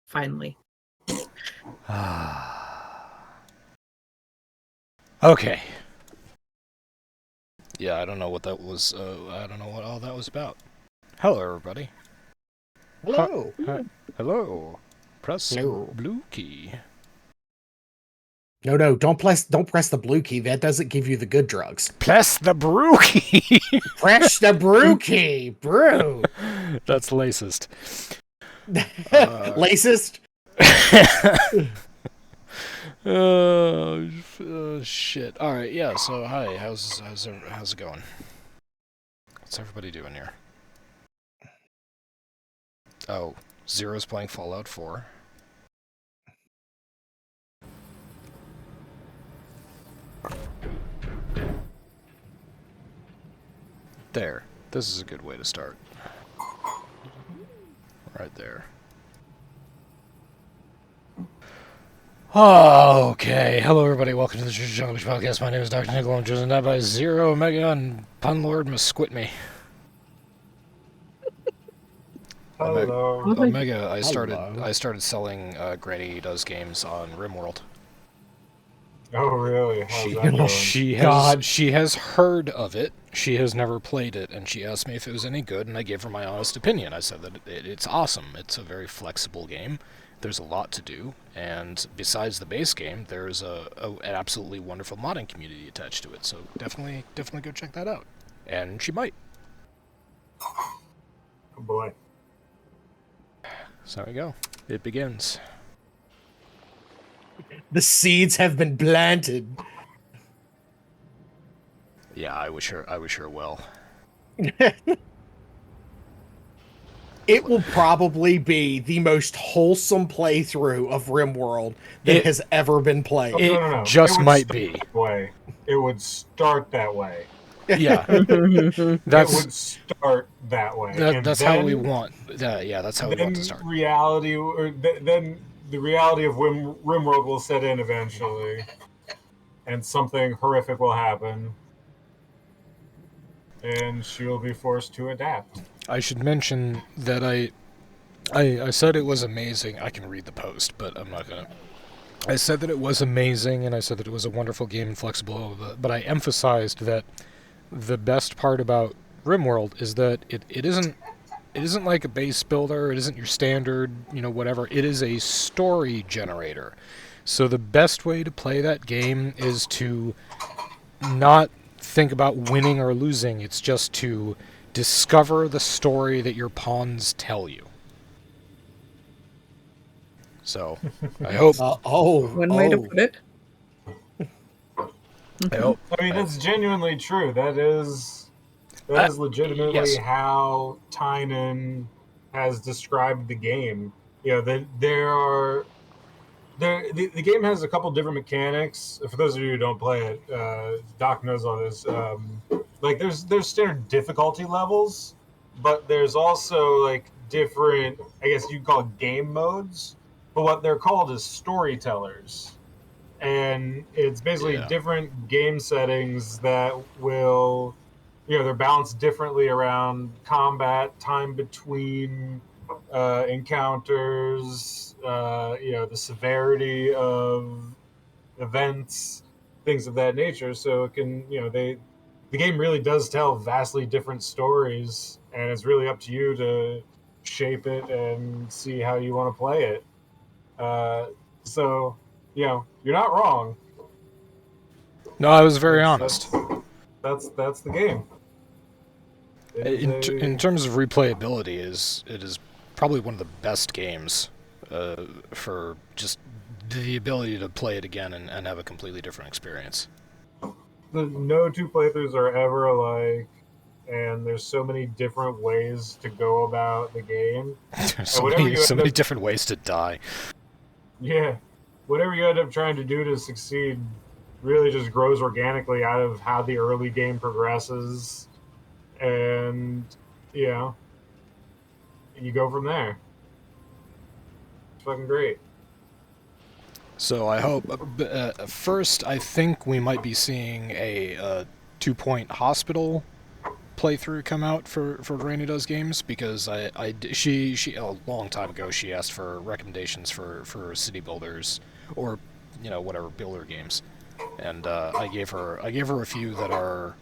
Finally. Okay. Yeah, I don't know what that was. I don't know what all that was about. Hello, everybody. Hello. Hello. Press Hello. blue key. No, don't press the blue key. That doesn't give you the good drugs. Press the brew key. Press the brew key. Brew. That's lacist. Lacist. Shit. All right. Yeah. So, hi. How's it going? What's everybody doing here? Oh, Zero's playing Fallout 4. There. This is a good way to start. Right there. Oh, okay. Hello, everybody. Welcome to the Church of Chonkwij podcast. My name is DrNiggle. I'm chosen that by Zero, Omega, and Pun Lord Mesquit me. Hello. Omega, I Hello. started selling Granny Does games on RimWorld. Oh, really? How's that going? She has heard of it. She has never played it, and she asked me if it was any good, and I gave her my honest opinion. I said that it's awesome. It's a very flexible game. There's a lot to do, and besides the base game, there's an absolutely wonderful modding community attached to it. So definitely go check that out. And she might. Oh, boy. So there we go. It begins. The seeds have been planted. Yeah, I wish her well. It will probably be the most wholesome playthrough of RimWorld that has ever been played. No. Just it might be. Way. It would start that way. Yeah. It would start that way. That's how we want. That's how we want to start. Then the reality of RimWorld will set in eventually, and something horrific will happen, and she will be forced to adapt. I should mention that I said it was amazing. I can read the post, but I'm not gonna. I said that it was amazing, and I said that it was a wonderful game and flexible, but I emphasized that the best part about RimWorld is that it isn't like a base builder, it isn't your standard, whatever. It is a story generator. So the best way to play that game is to not think about winning or losing. It's just to discover the story that your pawns tell you. So, I hope... One way to put it. I hope... I mean, that's genuinely true. That is legitimately yes. how Tynan has described the game. The game has a couple different mechanics. For those of you who don't play it, Doc knows all this. There's standard difficulty levels, but there's also different, I guess you'd call it game modes. But what they're called is storytellers. And it's basically different game settings that will, they're balanced differently around combat, time between encounters, the severity of events, things of that nature. So it can, the game really does tell vastly different stories, and it's really up to you to shape it and see how you want to play it. So, you're not wrong. No, I was very honest. That's the game. In terms of replayability, it is probably one of the best games for just the ability to play it again and have a completely different experience. No two playthroughs are ever alike, and there's so many different ways to go about the game. There's so many different ways to die. Yeah. Whatever you end up trying to do to succeed really just grows organically out of how the early game progresses. And, you go from there. It's fucking great. So I hope, first, I think we might be seeing a 2-point hospital playthrough come out for Granny Does Games, because she a long time ago she asked for recommendations for city builders or whatever builder games, and I gave her a few that are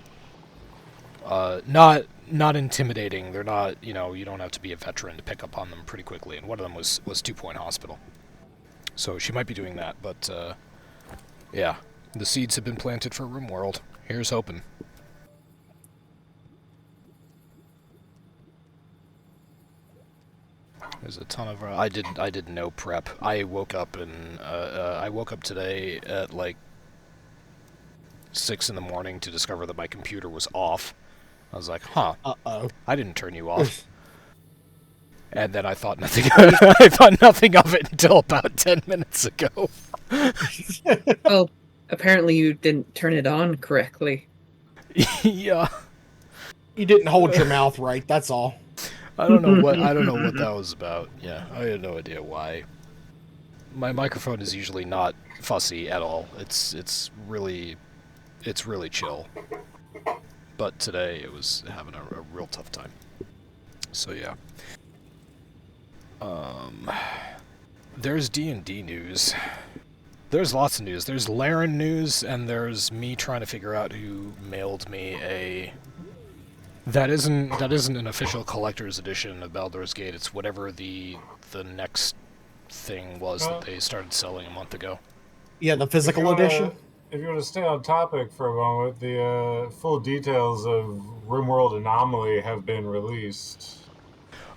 not intimidating. They're not, you don't have to be a veteran to pick up on them pretty quickly, and one of them was 2 Point Hospital. So she might be doing that, but yeah, the seeds have been planted for RimWorld. Here's hoping. There's a ton of I did no prep. I woke up today at like 6 in the morning to discover that my computer was off. I was like, huh. Uh-oh. I didn't turn you off. And then I thought nothing I thought nothing of it until about 10 minutes ago. Well, apparently you didn't turn it on correctly. Yeah. You didn't hold your mouth right, that's all. I don't know what that was about. Yeah, I had no idea why. My microphone is usually not fussy at all. It's really chill. But today it was having a real tough time. So yeah. There's D&D news. There's lots of news. There's Laren news, and there's me trying to figure out who mailed me a... That isn't an official collector's edition of Baldur's Gate. It's whatever the next thing was that they started selling a month ago. Yeah, the physical edition. If you want to stay on topic for a moment, the full details of RimWorld Anomaly have been released.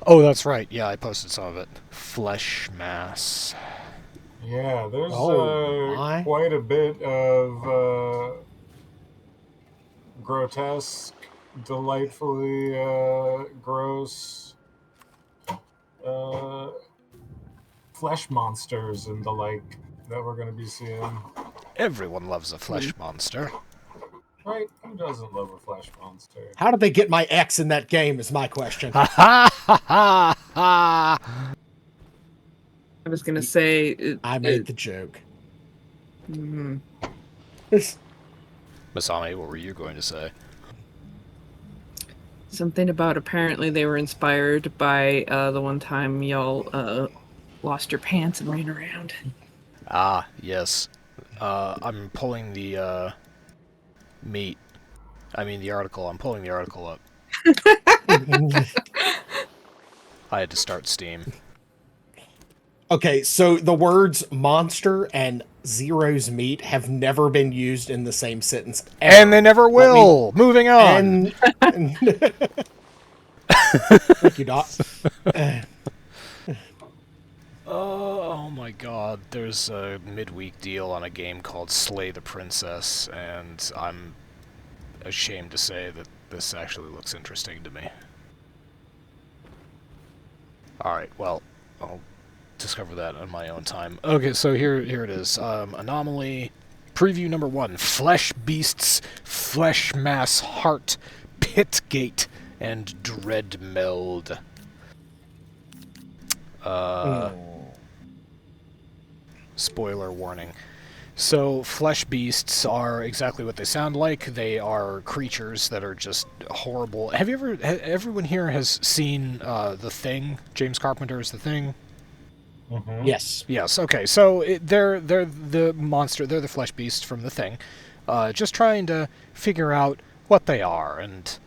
Oh, that's right. Yeah, I posted some of it. Flesh mass. Yeah, there's my. quite a bit of grotesque, delightfully gross flesh monsters and the like that we're going to be seeing. Everyone loves a flesh monster. Right? Who doesn't love a flesh monster? How did they get my ex in that game is my question. Ha ha ha ha! I was gonna say... I made the joke. Mm-hmm. Masami, what were you going to say? Something about apparently they were inspired by the one time y'all lost your pants and ran around. Ah, yes. I'm pulling the the article. I'm pulling the article up. I had to start Steam. Okay, so the words monster and Zero's meat have never been used in the same sentence ever. And they never will! Moving on! Thank you, Doc. Oh my god, there's a midweek deal on a game called Slay the Princess, and I'm ashamed to say that this actually looks interesting to me. Alright, well, I'll discover that on my own time. Okay, so here it is. Anomaly, preview number 1, Flesh Beasts, Flesh Mass Heart, Pitgate, and Dread Meld. Spoiler warning. So, flesh beasts are exactly what they sound like. They are creatures that are just horrible. Have you ever... everyone here has seen The Thing? James Carpenter's The Thing? Mm-hmm. Yes. Yes, okay. So, they're the monster. They're the flesh beasts from The Thing. Just trying to figure out what they are and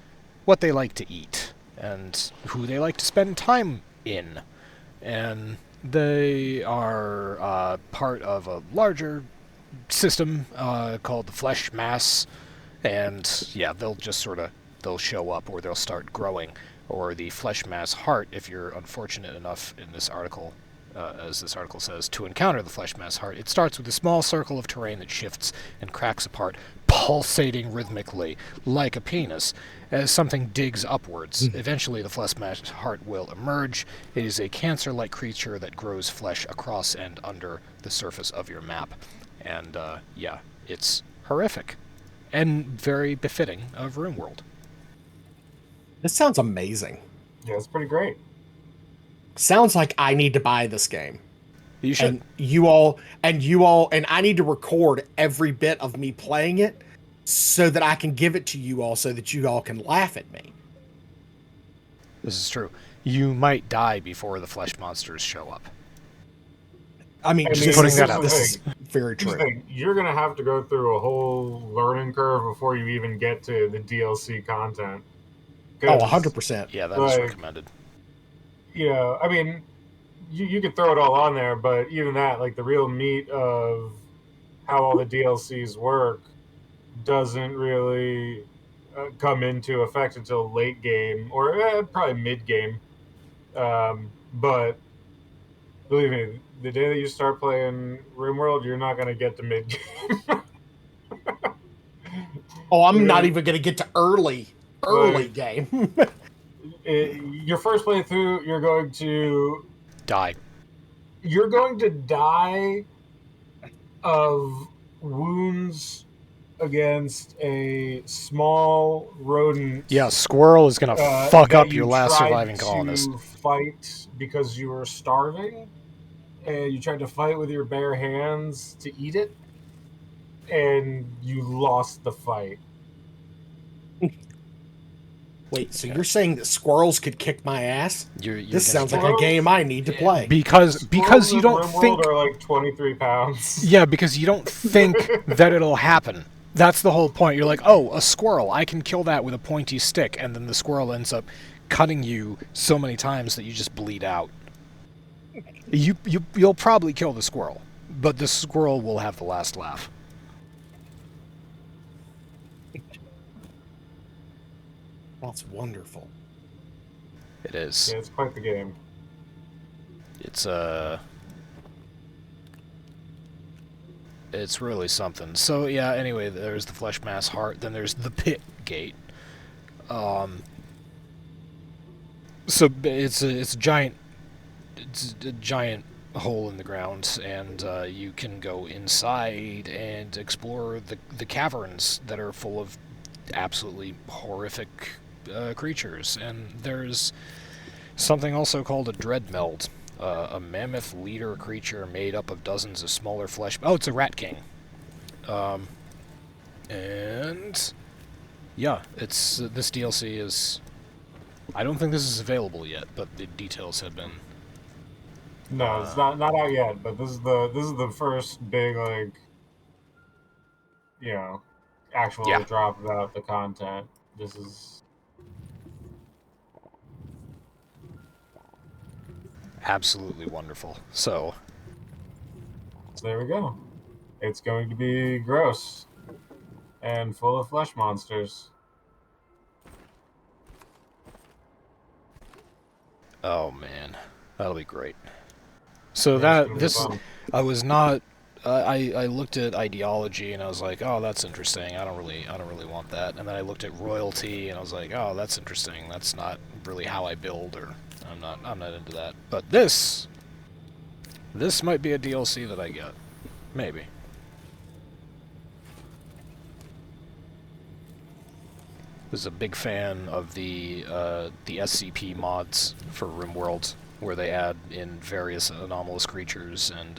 what they like to eat and who they like to spend time in. And they are part of a larger system called the Flesh Mass, and yeah, they'll show up, or they'll start growing, or the Flesh Mass Heart, if you're unfortunate enough in this article, as this article says, to encounter the Flesh Mass Heart. It starts with a small circle of terrain that shifts and cracks apart, pulsating rhythmically, like a penis, as something digs upwards. Eventually, the Flesh Mass Heart will emerge. It is a cancer-like creature that grows flesh across and under the surface of your map. And, yeah, it's horrific. And very befitting of RimWorld. This sounds amazing. Yeah, it's pretty great. Sounds like I need to buy this game. You should. And you all, and I need to record every bit of me playing it so that I can give it to you all so that you all can laugh at me. This is true. You might die before the flesh monsters show up. I mean, Just this putting is, that out this there. is very Here's the true. thing, you're gonna have to go through a whole learning curve before you even get to the DLC content. Oh, 'Cause, 100%. Yeah, that is recommended. You know, I mean, you could throw it all on there, but even that, like the real meat of how all the DLCs work, doesn't really come into effect until late game or probably mid game. But believe me, the day that you start playing RimWorld, you're not going to get to mid game. Oh, I'm not even going to get to early Like, game. Your first playthrough, you're going to Die. You're going to die of wounds against a small rodent. Yeah, squirrel is gonna fuck that up your you last tried surviving colonist. to fight because you were starving, and you tried to fight with your bare hands to eat it, and you lost the fight. Wait, so you're saying that squirrels could kick my ass? You're This gonna sounds get- like a game I need to play. because Squirrels you in don't RimWorld think. are like 23 pounds. Yeah, because you don't think that it'll happen. That's the whole point. You're like, oh, a squirrel. I can kill that with a pointy stick, and then the squirrel ends up cutting you so many times that you just bleed out. You'll probably kill the squirrel, but the squirrel will have the last laugh. That's wonderful. It is. Yeah, it's quite the game. It's really something. So yeah, anyway, there's the flesh mass heart, then there's the pit gate. So it's a giant hole in the ground, and you can go inside and explore the caverns that are full of absolutely horrific creatures. And there's something also called a dreadmeld. A mammoth leader creature made up of dozens of smaller flesh... Oh, it's a rat king. And... Yeah, it's this DLC is... I don't think this is available yet, but the details have been... No, it's not out yet, but this is the first big, like, you know, actual Yeah. drop about the content. This is... absolutely wonderful. So there we go. It's going to be gross and full of flesh monsters. oh man, that'll be great. So Yeah, it's gonna be fun. I was not I looked at ideology and I was like, oh, that's interesting. I don't really want that. And then I looked at royalty and I was like, oh, that's interesting. That's not really how I build, or I'm not into that. But this might be a DLC that I get. Maybe. I was a big fan of the SCP mods for RimWorld, where they add in various anomalous creatures and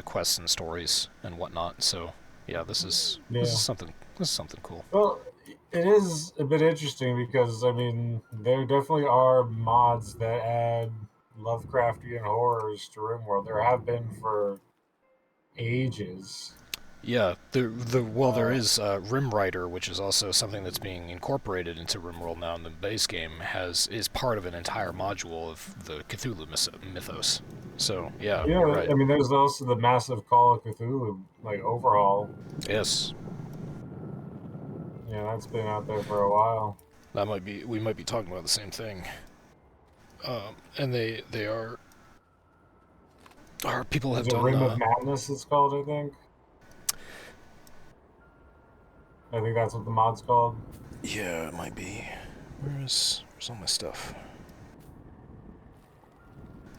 quests and stories and whatnot. So yeah, this is something cool. Well, it is a bit interesting because, I mean, there definitely are mods that add Lovecraftian horrors to RimWorld. There have been for ages. Yeah, there is Rimwriter, which is also something that's being incorporated into RimWorld now in the base game. Is part of an entire module of the Cthulhu mythos. So yeah, Yeah, you're right. I mean, there's also the massive Call of Cthulhu like overhaul. Yes, Yeah, that's been out there for a while. we might be talking about the same thing. And they are people have Is it done Ring of Madness? It's called, I think. I think that's what the mod's called. Yeah, it might be. Where's all my stuff?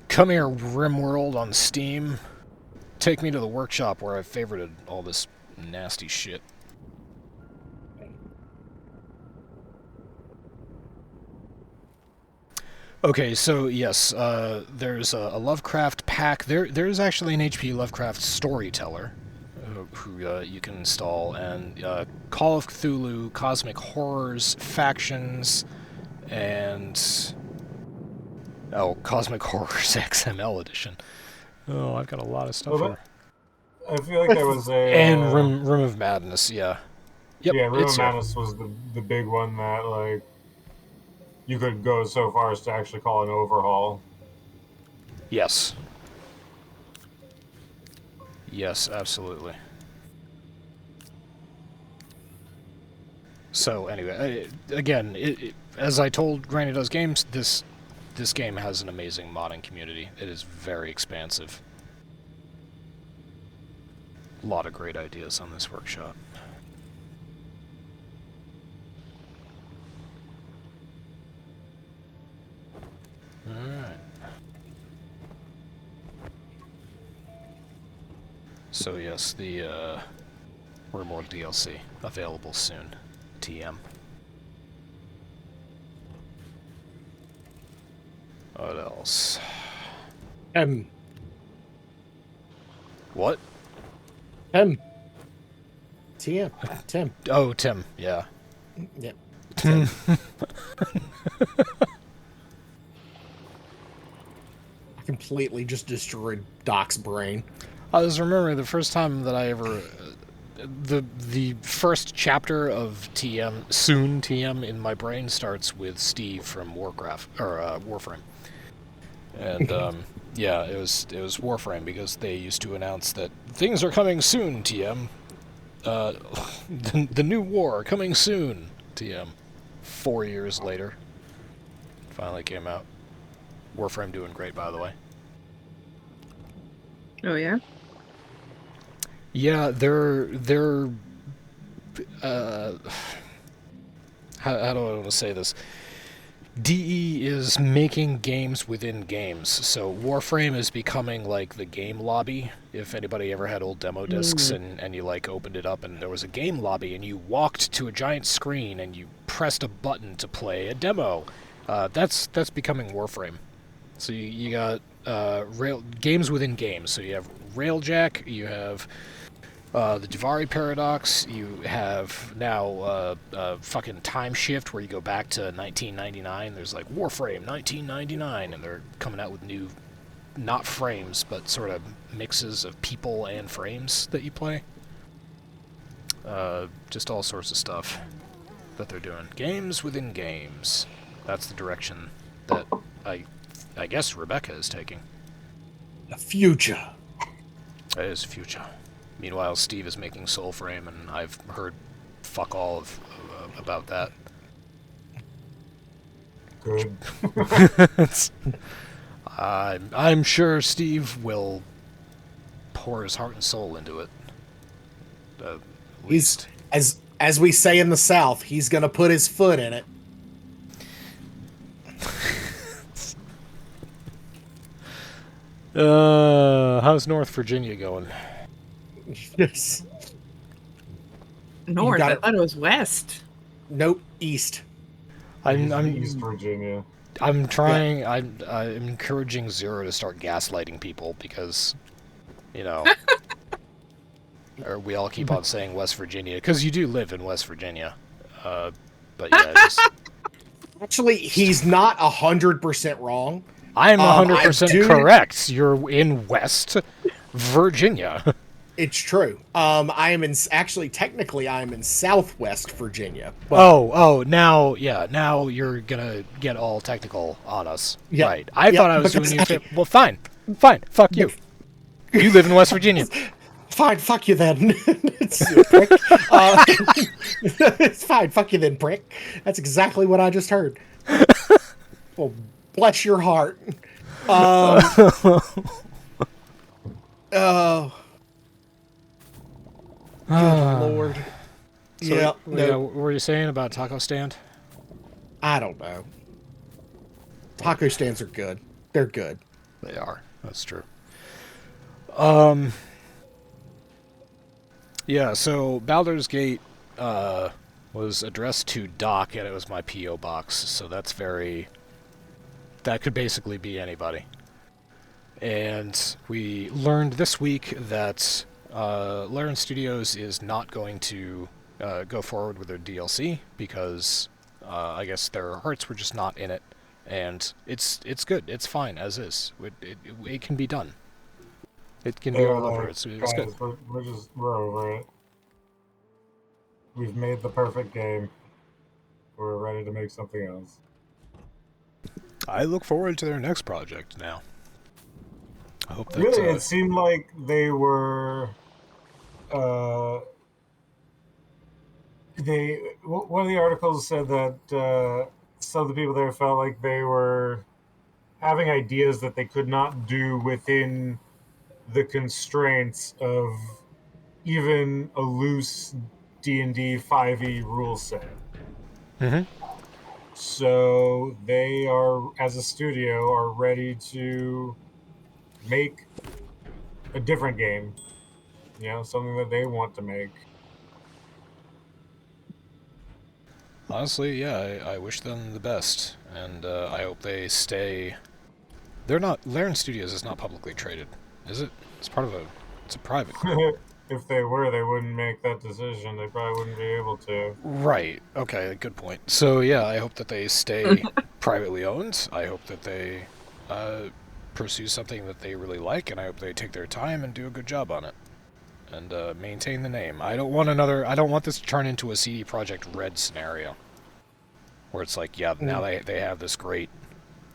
Come here, RimWorld on Steam. Take me to the workshop where I've favorited all this nasty shit. Okay, so yes, there's a Lovecraft pack. There's actually an HP Lovecraft storyteller who you can install, and Call of Cthulhu, Cosmic Horrors, Factions, and Cosmic Horrors XML edition. Oh, I've got a lot of stuff here. I feel like that was a And Room of Madness, yeah. Yep, yeah, Room it's of Madness was the big one that like you could go so far as to actually call an overhaul. Yes. Yes, absolutely. So anyway, again, as I told Granny Does Games, this game has an amazing modding community. It is very expansive. A lot of great ideas on this workshop. Alright. So yes, the RimWorld DLC, available soon. TM. What else? What? TM. Tim. Oh, Tim, yeah. Yep. Tim. I completely just destroyed Doc's brain. I was remembering the first time that I ever... the first chapter of TM, soon TM, in my brain starts with Steve from Warcraft, or Warframe. And, yeah, it was Warframe, because they used to announce that things are coming soon, TM. The new war coming soon, TM. 4 years later. Finally came out. Warframe doing great, by the way. Oh yeah? Yeah, they're how do I want to say this? DE is making games within games. So Warframe is becoming like the game lobby. If anybody ever had old demo discs and you like opened it up and there was a game lobby and you walked to a giant screen and you pressed a button to play a demo, that's becoming Warframe. So you got games within games. So you have Railjack, you have the Javari Paradox, you have now fucking Time Shift where you go back to 1999. There's like Warframe 1999, and they're coming out with new, not frames, but sort of mixes of people and frames that you play. Just all sorts of stuff that they're doing. Games within games. That's the direction that I guess Rebecca is taking. The future. It is future. Meanwhile, Steve is making Soulframe, and I've heard fuck all about that. Good. I'm sure Steve will pour his heart and soul into it. At least. As we say in the South, he's gonna put his foot in it. How's North Virginia going? Yes. North? I thought it was west. Nope, east. I'm East Virginia. I'm trying. Yeah. I'm encouraging Zero to start gaslighting people because, you know, or we all keep on saying West Virginia because you do live in West Virginia. But yeah, just... Actually, he's not 100% wrong. I'm 100% correct. You're in West Virginia. It's true. I am technically I am in Southwest Virginia. But... now you're gonna get all technical on us. Yeah, right. I thought I was doing you. Well, fine. Fuck you. You live in West Virginia. Fine, fuck you then. Prick. It's fine, fuck you then, prick. That's exactly what I just heard. Well, bless your heart. Oh. Good Lord. So, yeah. What were you saying about taco stand? I don't know. Taco stands are good. They're good. They are. That's true. Yeah, so Baldur's Gate was addressed to Doc, and it was my P.O. box, so that's that could basically be anybody. And we learned this week that Larian Studios is not going to go forward with their DLC because I guess their hearts were just not in it, and it's good. It's fine as is. It can be done. It can be They're all over. like, It's good. guys, we're over it. We've made the perfect game. We're ready to make something else. I look forward to their next project now. I hope that Really, it seemed like they were. One of the articles said that some of the people there felt like they were having ideas that they could not do within the constraints of even a loose D&D 5e rule set. Mhm. So they are, as a studio, are ready to make a different game. Something that they want to make. Honestly, yeah, I wish them the best, and I hope they stay. They're not. Laren Studios is not publicly traded, is it? It's a private group. If they were, they wouldn't make that decision. They probably wouldn't be able to. Right. Okay. Good point. So yeah, I hope that they stay privately owned. I hope that they pursue something that they really like, and I hope they take their time and do a good job on it, and maintain the name. I don't want this to turn into a CD Projekt Red scenario, where it's like, yeah, now they have this great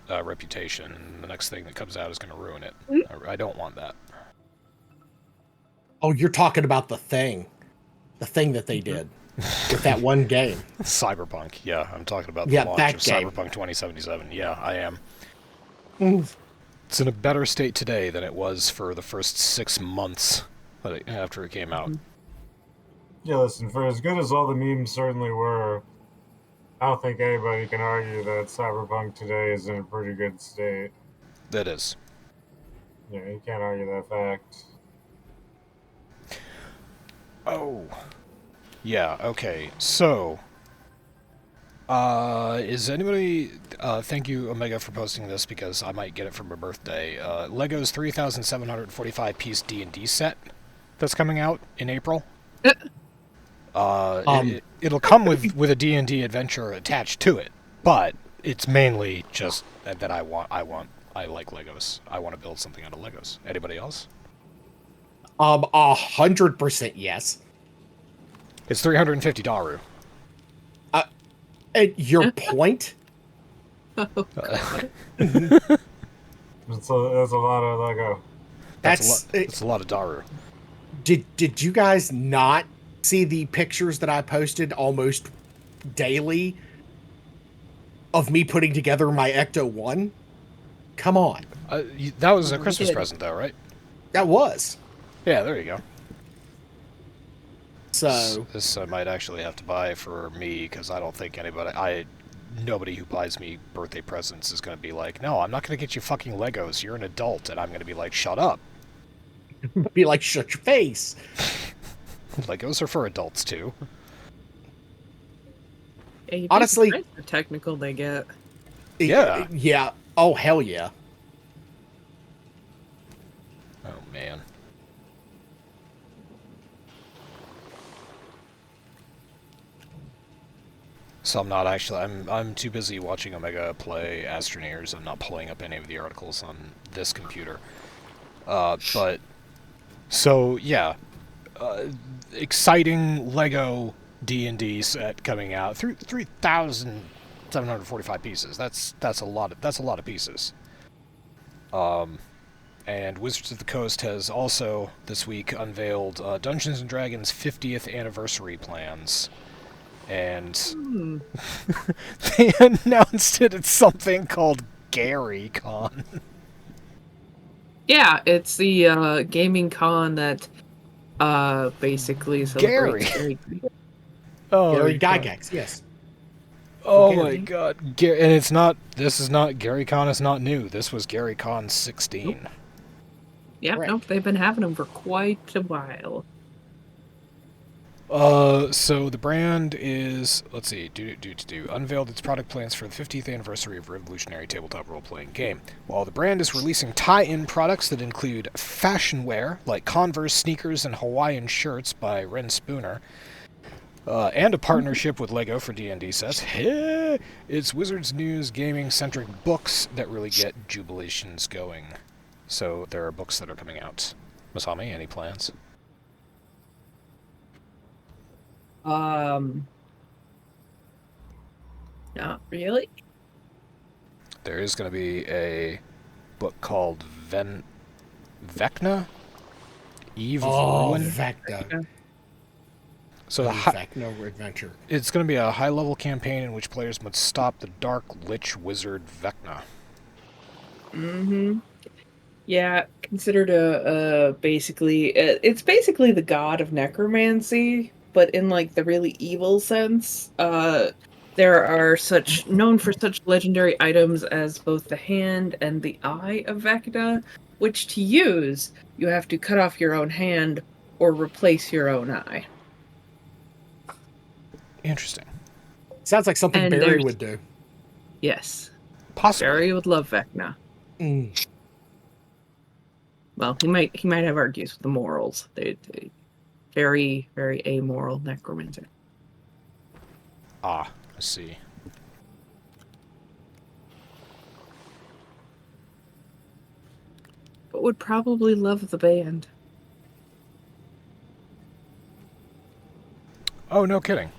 reputation, and the next thing that comes out is going to ruin it. I don't want that. Oh, you're talking about the thing that they did with that one game. Cyberpunk, yeah, I'm talking about the Yeah, launch that of game. Cyberpunk 2077. Yeah, I am. Mm. It's in a better state today than it was for the first 6 months after it came out. Yeah, listen, for as good as all the memes certainly were, I don't think anybody can argue that Cyberpunk today is in a pretty good state. That is. Yeah, you can't argue that fact. Oh. Yeah, okay. So, is anybody... thank you, Omega, for posting this, because I might get it for my birthday. Lego's 3,745-piece D&D set that's coming out in April. It'll come with a D&D adventure attached to it, but it's mainly just that I like Legos. I want to build something out of Legos. Anybody else? 100% yes. It's $350. And your point? That's a lot of Lego. That's a lot of Daru. Did you guys not see the pictures that I posted almost daily of me putting together my Ecto 1? Come on. That was a Christmas present, though, right? That was. Yeah, there you go. So this I might actually have to buy for me, because I don't think nobody who buys me birthday presents is going to be like, no, I'm not going to get you fucking Legos. You're an adult. And I'm going to be like, shut up. be like, shut your face. Legos are for adults, too. Hey, Honestly, the technical they get. Yeah. Yeah. Oh, hell yeah. Oh, man. So I'm not actually... I'm too busy watching Omega play Astroneers. I'm not pulling up any of the articles on this computer. But... So, yeah. Exciting Lego D&D set coming out. 3,745 pieces. That's a lot of pieces. And Wizards of the Coast has also, this week, unveiled Dungeons & Dragons 50th anniversary plans. And they announced it at something called GaryCon. Yeah, it's the gaming con that basically celebrates Gary. Oh, Gary Gygax, yes. Oh my god. And it's not... This is not... GaryCon is not new. This was GaryCon 16. Nope. Yeah, Correct. nope, they've been having them for quite a while. So the brand is... Let's see. Unveiled its product plans for the 50th anniversary of Revolutionary Tabletop Role-Playing Game. While the brand is releasing tie-in products that include fashion wear, like Converse sneakers and Hawaiian shirts by Ren Spooner, And a partnership with LEGO for D&D sets. Hey! It's Wizards News gaming-centric books that really get jubilations going. So there are books that are coming out. Masami, any plans? Not really. There is going to be a book called Vecna? Eve of Ruin? Vecna. So Vecna Adventure. it's going to be a high-level campaign in which players must stop the Dark Lich Wizard Vecna. Mm-hmm. Yeah, considered it's basically the god of necromancy, but in like the really evil sense. There are known for such legendary items as both the hand and the eye of Vecna, which to use, you have to cut off your own hand or replace your own eye. Interesting. Sounds like something And Barry there's- would do. Yes. Possibly. Barry would love Vecna. Mm. Well, he might have argues with the morals. They very, very amoral necromancer. Ah, I see. But would probably love the band. Oh, no kidding.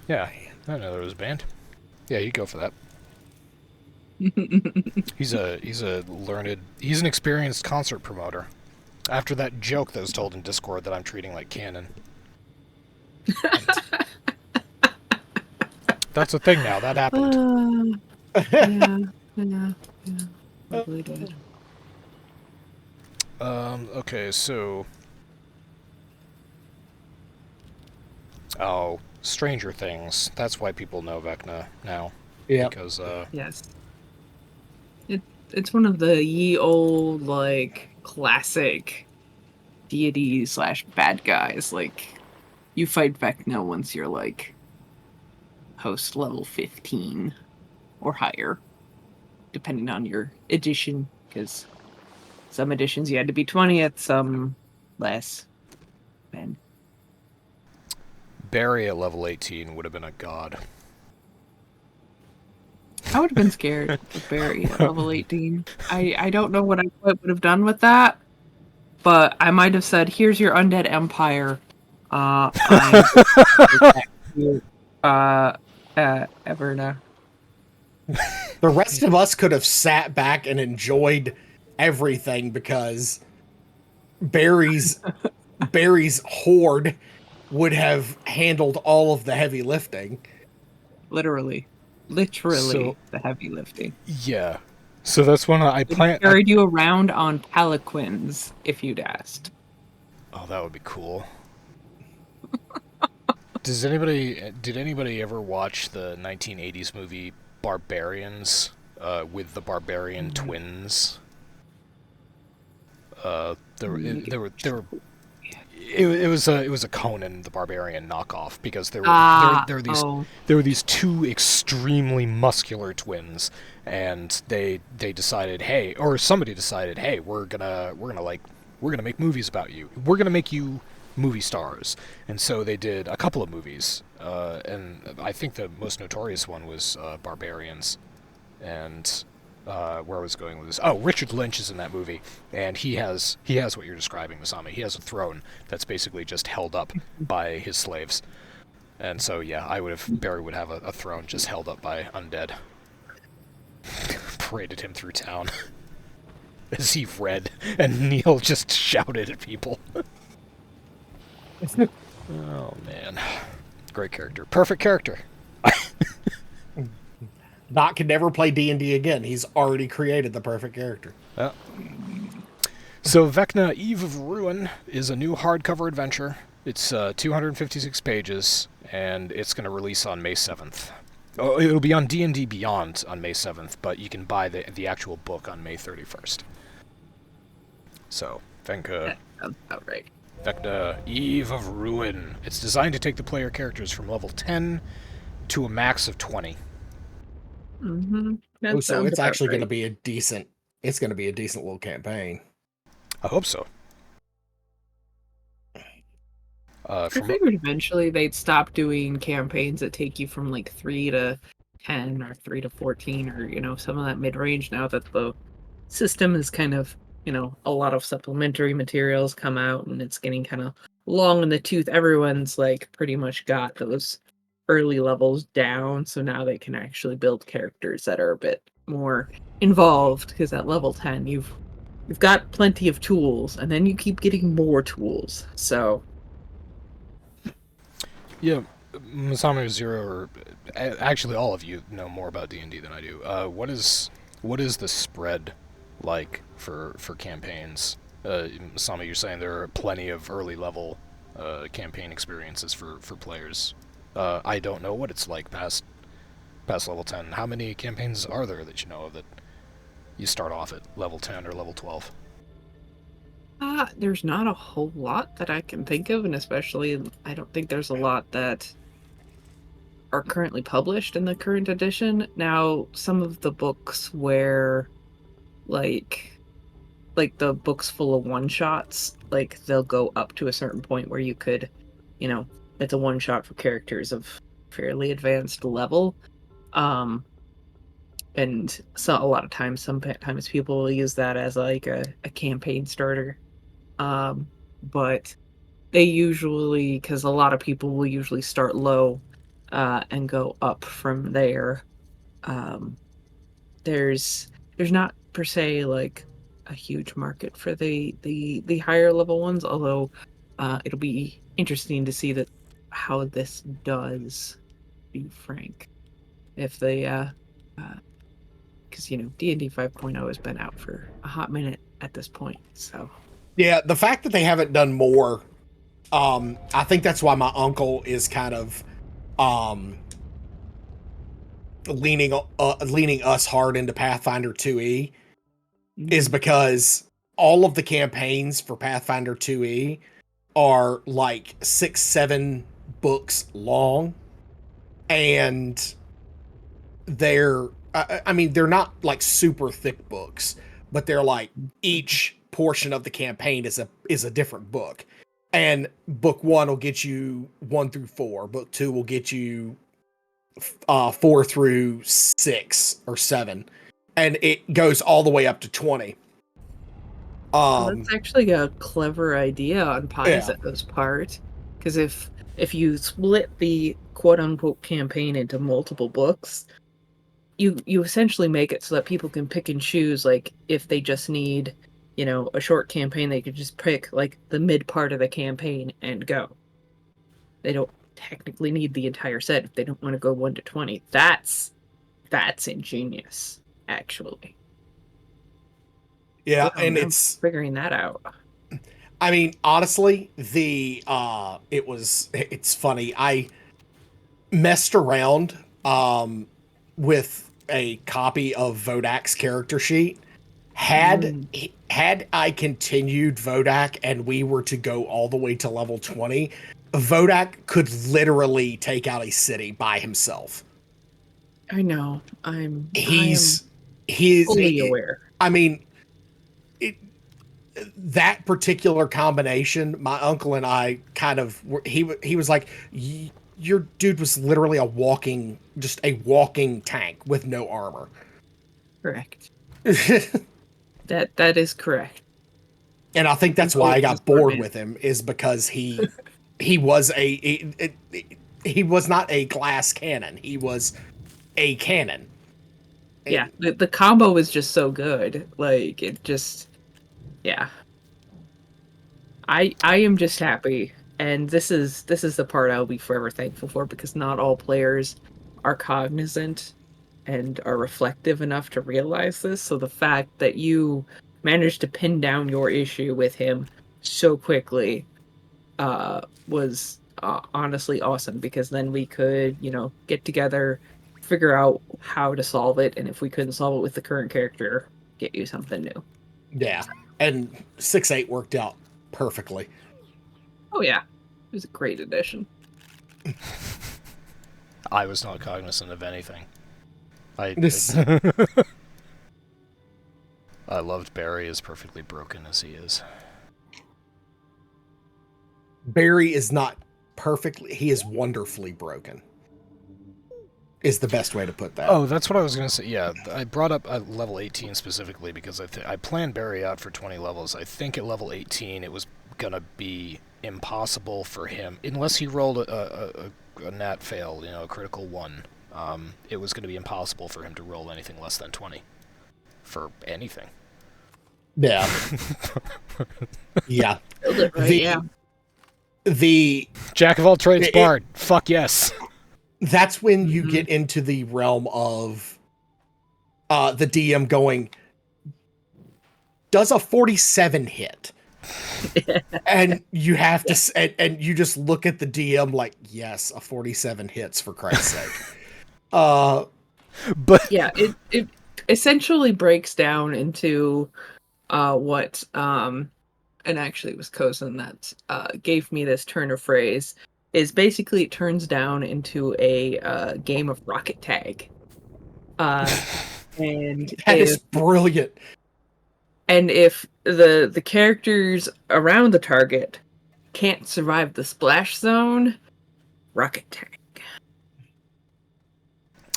Yeah, I didn't know there was a band. Yeah, you go for that. He's an experienced concert promoter. After that joke that was told in Discord that I'm treating like canon. That's a thing now. That happened. Yeah. Probably did. Okay, so... Oh, Stranger Things. That's why people know Vecna now. Yeah. Because, Yes. It's one of the ye old, like, classic deities / bad guys. Like, you fight Vecna once you're, like, host level 15 or higher, depending on your edition, because some editions you had to be 20th, some less. And Barry at level 18 would have been a god. I would have been scared of Barry at level 18. I don't know what I would have done with that, but I might have said, "Here's your undead empire. Ever now." The rest of us could have sat back and enjoyed everything because Barry's horde would have handled all of the heavy lifting. Literally, So- the heavy lifting. Yeah. So that's when I plan... Carried you around on palanquins if you'd asked. Oh, that would be cool. Did anybody ever watch the 1980s movie Barbarians with the Barbarian twins? It was a Conan the Barbarian knockoff because there were these two extremely muscular twins, and they decided, hey, or somebody decided, hey, we're gonna make movies about you. We're gonna make you movie stars. And so they did a couple of movies, and I think the most notorious one was Barbarians. And where I was going with this, Richard Lynch is in that movie, and he has what you're describing, Masami. He has a throne that's basically just held up by his slaves. And so yeah, Barry would have a throne just held up by undead. Paraded him through town as he read, and Neil just shouted at people. Oh man, great character, perfect character. Doc can never play D&D again. He's already created the perfect character. Yeah. So Vecna Eve of Ruin is a new hardcover adventure. It's 256 pages, and it's going to release on May 7th. Oh, it'll be on D&D Beyond on May 7th, but you can buy the actual book on May 31st. So, Vecna... Sounds about right. Vecna Eve of Ruin. It's designed to take the player characters from level 10 to a max of 20. Mm-hmm. So it's actually going to be a decent little campaign. I hope so. I From figured eventually they'd stop doing campaigns that take you from like 3 to 10 or 3 to 14 or, some of that mid range now that the system is kind of, a lot of supplementary materials come out and it's getting kind of long in the tooth. Everyone's like pretty much got those early levels down. So now they can actually build characters that are a bit more involved because at level 10, you've got plenty of tools and then you keep getting more tools. So yeah, Masami Zero, or actually all of you know more about D&D than I do. What is the spread like for campaigns? Masami, you're saying there are plenty of early level campaign experiences for players. I don't know what it's like past level 10. How many campaigns are there that you know of that you start off at level 10 or level 12? there's not a whole lot that I can think of, and especially I don't think there's a lot that are currently published in the current edition. Now, some of the books where like the books full of one shots, like they'll go up to a certain point where you could, you know, it's a one shot for characters of fairly advanced level. Um and so a lot of times sometimes people will use that as like a campaign starter. But they usually, because a lot of people will usually start low and go up from there. Um, there's not per se like a huge market for the higher level ones, although it'll be interesting to see that how this does, to be frank. If they because D&D 5.0 has been out for a hot minute at this point, so Yeah, the fact that they haven't done more, I think that's why my uncle is kind of leaning us hard into Pathfinder 2e, is because all of the campaigns for Pathfinder 2e are like 6-7 books long, and I mean, they're not like super thick books, but they're like each portion of the campaign is a different book. And book 1 will get you 1 through 4. Book 2 will get you 4 through 6 or 7, and it goes all the way up to 20. That's actually a clever idea on Yeah. Paizo's part, because if you split the quote unquote campaign into multiple books, you essentially make it so that people can pick and choose. Like if they just need, a short campaign, they could just pick like the mid part of the campaign and go. They don't technically need the entire set if they don't want to go 1 to 20. That's ingenious, actually. Yeah, Good on and them it's, figuring that out. I mean, honestly, it's funny. I messed around with a copy of Vodak's character sheet. Had I continued Vodak and we were to go all the way to level 20, Vodak could literally take out a city by himself. I know. I He's am fully aware. I mean, that particular combination, my uncle and I kind of he was like, your dude was literally just a walking tank with no armor. Correct. That is correct. And I think that's why I got bored with him, is because he was he was not a glass cannon. He was a cannon. Yeah, the combo was just so good. Like it just, yeah. I am just happy, and this is the part I'll be forever thankful for, because not all players are cognizant and are reflective enough to realize this. So the fact that you managed to pin down your issue with him so quickly was honestly awesome, because then we could, get together, figure out how to solve it, and if we couldn't solve it with the current character, get you something new. Yeah, and 6-8 worked out perfectly. Oh yeah, it was a great addition. I was not cognizant of anything. I loved Barry as perfectly broken as he is. Barry is not perfectly, he is wonderfully broken. Is the best way to put that. Oh, that's what I was going to say. Yeah, I brought up level 18 specifically because I planned Barry out for 20 levels. I think at level 18 it was going to be impossible for him, unless he rolled a nat fail, you know, a critical 1. It was going to be impossible for him to roll anything less than 20 for anything. Yeah. Yeah. Right, yeah. The Jack of all trades bard. Fuck yes. That's when you get into the realm of the DM going, does a 47 hit? And you have to, and you just look at the DM like, yes, a 47 hits, for Christ's sake. But yeah, it essentially breaks down into what and actually it was Cozen that gave me this turn of phrase, is basically it turns down into a game of rocket tag. And that is brilliant. And if the characters around the target can't survive the splash zone, rocket tag.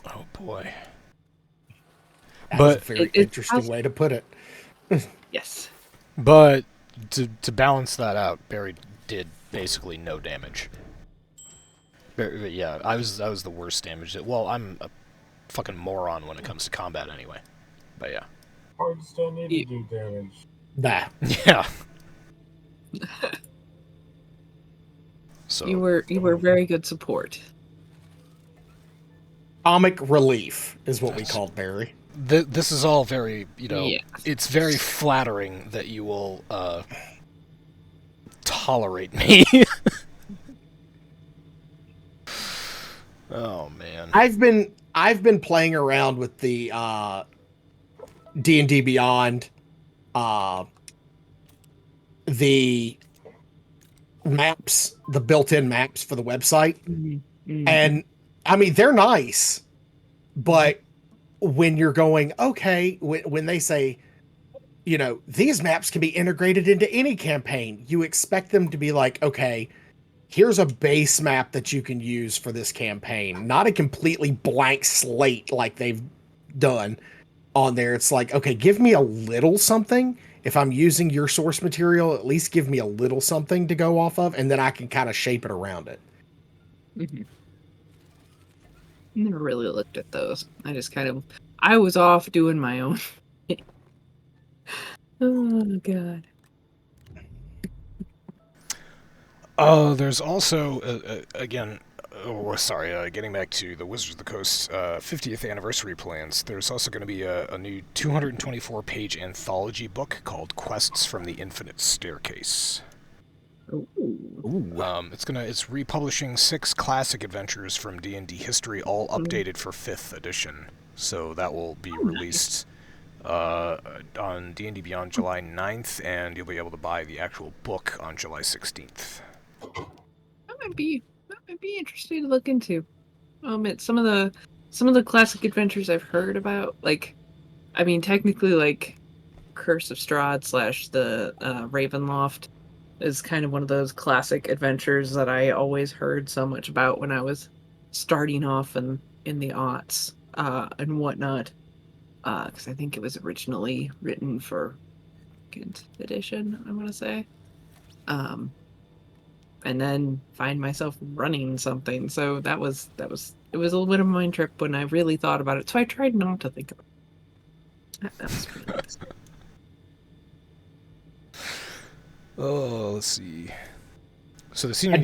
Oh boy. That's a very interesting way to put it. Yes. But to balance that out, Barry did basically no damage. Yeah, I was the worst damage. Well, I'm a fucking moron when it comes to combat anyway. But yeah. Cards don't need to do damage. Nah. Yeah. So You were very good support. Comic relief is what we called Barry. This is all very, you know, Yeah. It's very flattering that you will tolerate me. Oh man. I've been playing around with the D&D Beyond the maps, the built-in maps for the website. Mm-hmm. And I mean, they're nice, but when you're going, okay, when they say, you know, these maps can be integrated into any campaign, you expect them to be like, okay, here's a base map that you can use for this campaign, not a completely blank slate like they've done on there. It's like, okay, give me a little something. If I'm using your source material, at least give me a little something to go off of, and then I can kind of shape it around it. Mm-hmm. Never really looked at those. I was off doing my own. Oh god. Oh, there's also getting back to the Wizards of the Coast 50th anniversary plans. There's also going to be a new 224-page anthology book called Quests from the Infinite Staircase. Ooh. It's republishing 6 classic adventures from D&D history, all updated for 5th edition. So that will be released on D&D Beyond July 9th, and you'll be able to buy the actual book on July 16th. That might be interesting to look into. Some of the classic adventures I've heard about, like, I mean, technically, like, Curse of Strahd / the Ravenloft is kind of one of those classic adventures that I always heard so much about when I was starting off in the aughts and whatnot. Because I think it was originally written for 2nd edition, I want to say. And then find myself running something. So it was a little bit of a mind trip when I really thought about it. So I tried not to think about it. That was pretty nice. Oh, let's see. So the senior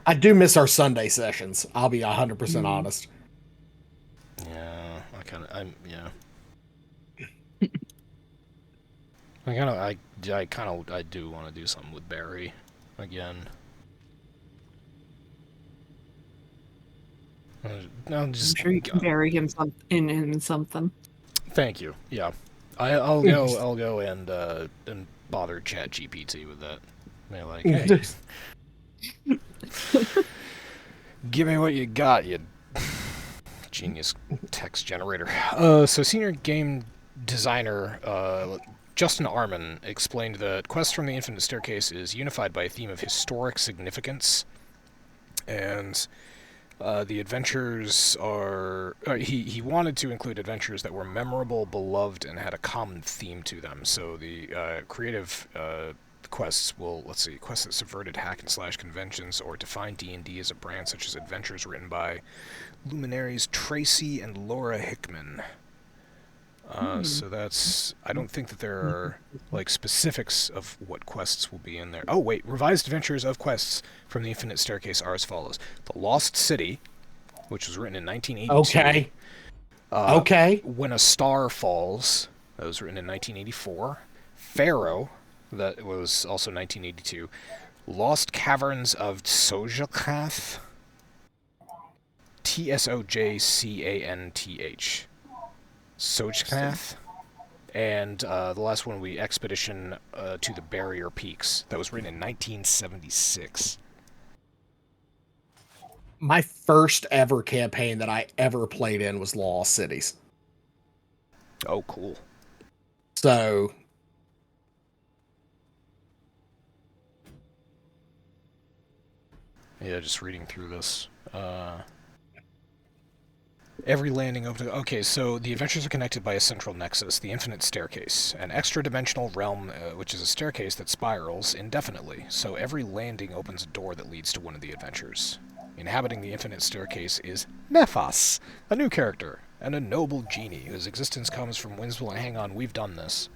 I do miss our Sunday sessions. I'll be 100% honest. Yeah, I do want to do something with Barry again. I'm sure you can bury him in something. Thank you. Yeah, I'll go and bother ChatGPT with that. They're like, hey, give me what you got, you genius text generator. So senior game designer Justin Arman explained that Quest from the Infinite Staircase is unified by a theme of historic significance, and the adventures are... he wanted to include adventures that were memorable, beloved, and had a common theme to them. So the creative quests will, let's see, quests that subverted hack-and-slash conventions or defined D&D as a brand, such as adventures written by luminaries Tracy and Laura Hickman. So that's... I don't think that there are, like, specifics of what quests will be in there. Oh, wait. Revised adventures of quests from the Infinite Staircase are as follows. The Lost City, which was written in 1982. Okay. Okay. When a Star Falls, that was written in 1984. Pharaoh, that was also 1982. Lost Caverns of Sojakath. Tsojcanth. Sojkath. And the last one will be Expedition to the Barrier Peaks. That was written in 1976. My first ever campaign that I ever played in was Lost Cities. Oh, cool. So... yeah, just reading through this. Every landing open... okay, so the adventures are connected by a central nexus, the Infinite Staircase, an extra-dimensional realm which is a staircase that spirals indefinitely, so every landing opens a door that leads to one of the adventures. Inhabiting the Infinite Staircase is Nephas, a new character, and a noble genie whose existence comes from Winslow. Hang on, we've done this.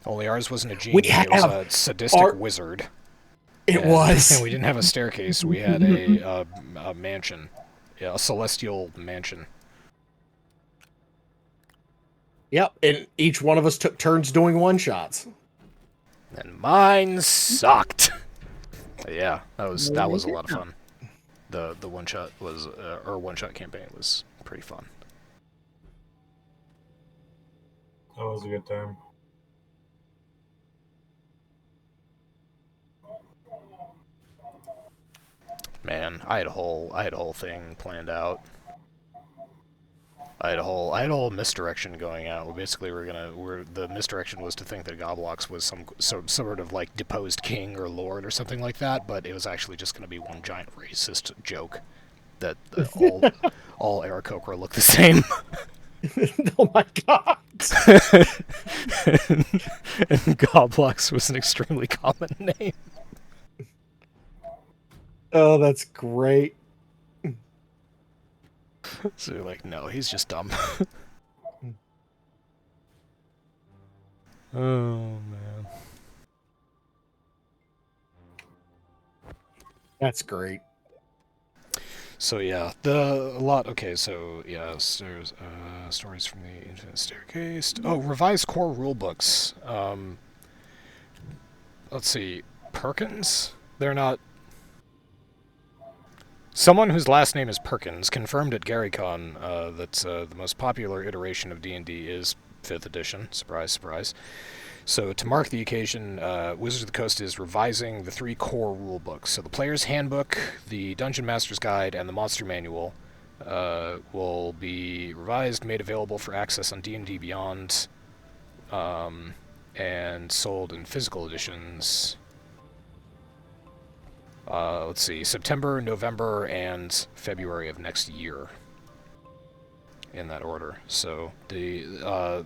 Only ours wasn't a genie, it was a sadistic wizard. It was. And we didn't have a staircase, we had a mansion. Yeah, a celestial mansion. Yep, and each one of us took turns doing one-shots. And mine sucked. Yeah, that was a lot of fun. The one-shot was, or one-shot campaign was pretty fun. That was a good time. Man, I had a whole thing planned out. I had a whole misdirection going out. Well, basically, the misdirection was to think that Goblox was some sort of like deposed king or lord or something like that, but it was actually just going to be one giant racist joke that all Aarakocra look the same. Oh my god! and Goblox was an extremely common name. Oh, that's great. So you're like, no, he's just dumb. Oh, man. That's great. So yeah, okay, so yeah, there's stories from the Infinite Staircase. Oh, revised core rulebooks. Let's see, Perkins? They're not... Someone whose last name is Perkins confirmed at GaryCon that the most popular iteration of D&D is 5th edition. Surprise, surprise. So to mark the occasion, Wizards of the Coast is revising the 3 core rulebooks. So the Player's Handbook, the Dungeon Master's Guide, and the Monster Manual will be revised, made available for access on D&D Beyond, and sold in physical editions. Let's see, September, November, and February of next year, in that order. So the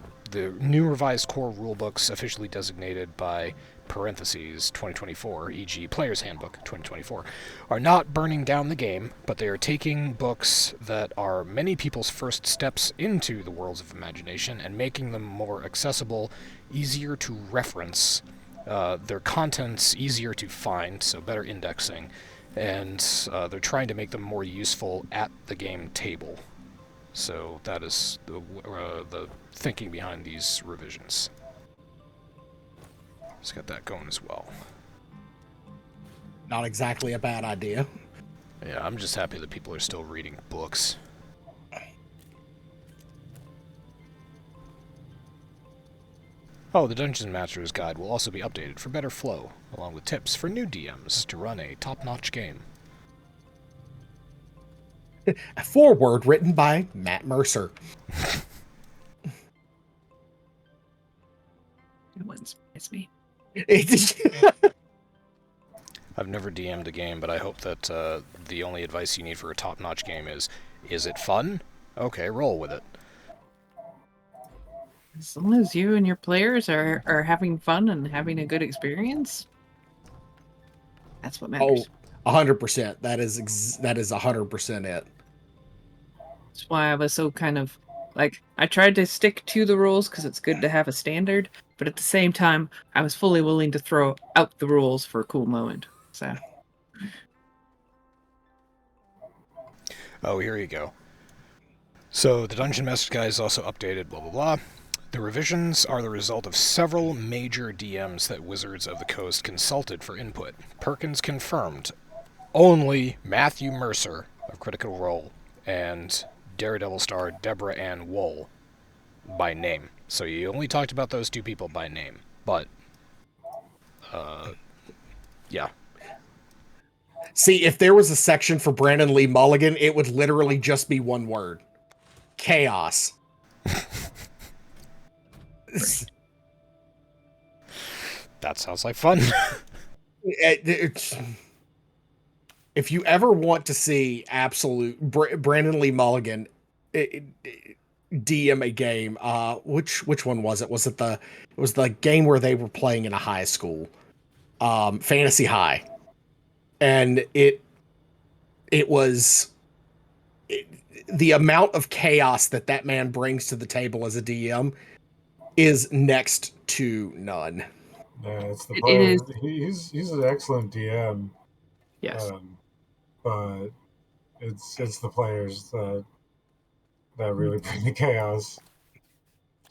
new revised core rulebooks, officially designated by parentheses 2024, e.g. Player's Handbook 2024, are not burning down the game, but they are taking books that are many people's first steps into the worlds of imagination and making them more accessible, easier to reference, their contents easier to find, so better indexing, and they're trying to make them more useful at the game table. So that is the thinking behind these revisions. It's got that going as well. Not exactly a bad idea. Yeah, I'm just happy that people are still reading books. Oh, the Dungeon Master's Guide will also be updated for better flow, along with tips for new DMs to run a top-notch game. A foreword written by Matt Mercer. It wouldn't surprise me. I've never DM'd a game, but I hope that the only advice you need for a top-notch game is it fun? Okay, roll with it. As long as you and your players are having fun and having a good experience, that's what matters. 100%. That is 100% it. That's why I was so kind of like, I tried to stick to the rules because it's good to have a standard, but at the same time, I was fully willing to throw out the rules for a cool moment. So, Oh, here you go. So, the Dungeon Master Guide is also updated, blah blah blah. The revisions are the result of several major DMs that Wizards of the Coast consulted for input. Perkins confirmed only Matthew Mercer of Critical Role and Daredevil star Deborah Ann Wool by name. So you only talked about those two people by name. But, yeah. See, if there was a section for Brandon Lee Mulligan, it would literally just be one word. Chaos. That sounds like fun. If you ever want to see absolute Brandon Lee Mulligan DM a game, which one was it? Was it the game where they were playing in a high school, Fantasy High, and it was the amount of chaos that man brings to the table as a DM is next to none. Yeah, it's the It part. is- He's an excellent DM. yes. But it's the players that really bring the chaos.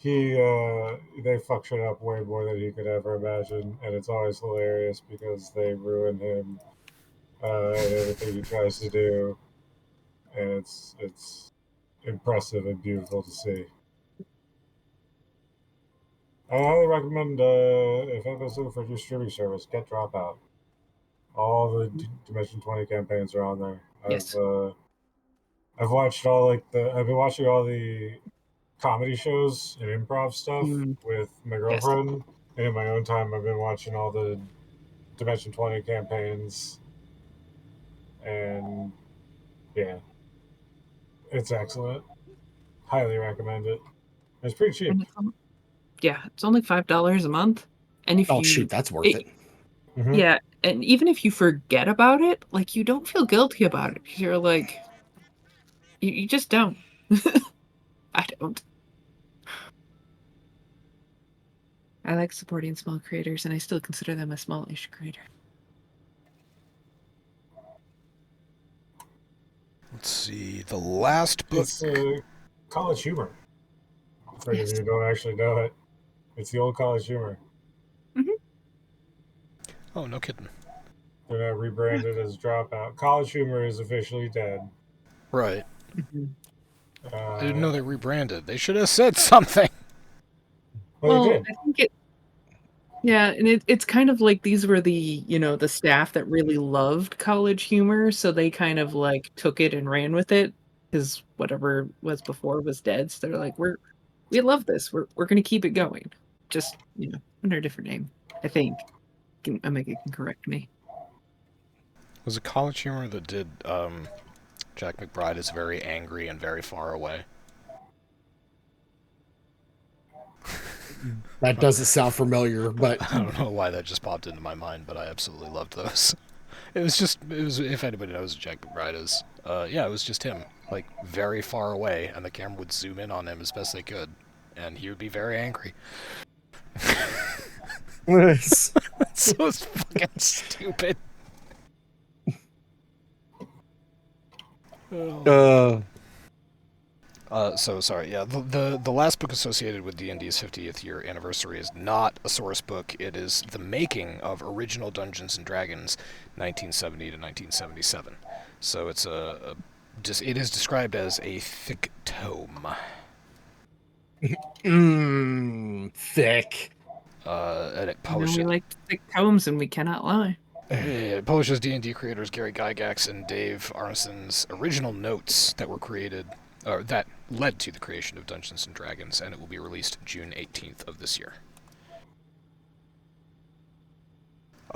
They fuck shit up way more than he could ever imagine, and it's always hilarious because they ruin him and everything he tries to do, and it's impressive and beautiful to see. I highly recommend if anybody's looking for a new streaming service, get Dropout. All the Dimension 20 campaigns are on there. Yes. I've watched I've been watching all the comedy shows and improv stuff with my girlfriend, and in my own time, I've been watching all the Dimension 20 campaigns, and yeah, it's excellent. Highly recommend it. It's pretty cheap. Yeah, it's only $5 a month, and if Shoot, that's worth it. Mm-hmm. Yeah, and even if you forget about it, like, you don't feel guilty about it because you're like, you just don't. I don't. I like supporting small creators, and I still consider them a small-ish creator. Let's see. The last book. It's college humor. For any of you who don't actually know it, it's the old college humor. Oh, no kidding. They're now rebranded as Dropout. College humor is officially dead. Right. I I didn't know they rebranded. They should have said something. Well, they did. I think yeah, and it's kind of like these were the staff that really loved college humor, so they kind of like took it and ran with it because whatever was before was dead. So they're like, we love this. We're gonna keep it going, just under a different name. I think. Omega can correct me. Was it College Humor that did Jack McBride is very angry and very far away? That doesn't sound familiar, but I don't know why that just popped into my mind, but I absolutely loved those. It was if anybody knows who Jack McBride is, yeah, it was just him, like very far away, and the camera would zoom in on him as best they could, and he would be very angry. Nice. So it's fucking stupid. So sorry, yeah, the last book associated with D&D's 50th year anniversary is not a source book. It is The Making of Original Dungeons & Dragons, 1970 to 1977. So it's it is described as a thick tome. Thick. And it We like thick tomes, and we cannot lie. It publishes D&D creators Gary Gygax and Dave Arneson's original notes that were created, or that led to the creation of Dungeons & Dragons, and it will be released June 18th of this year.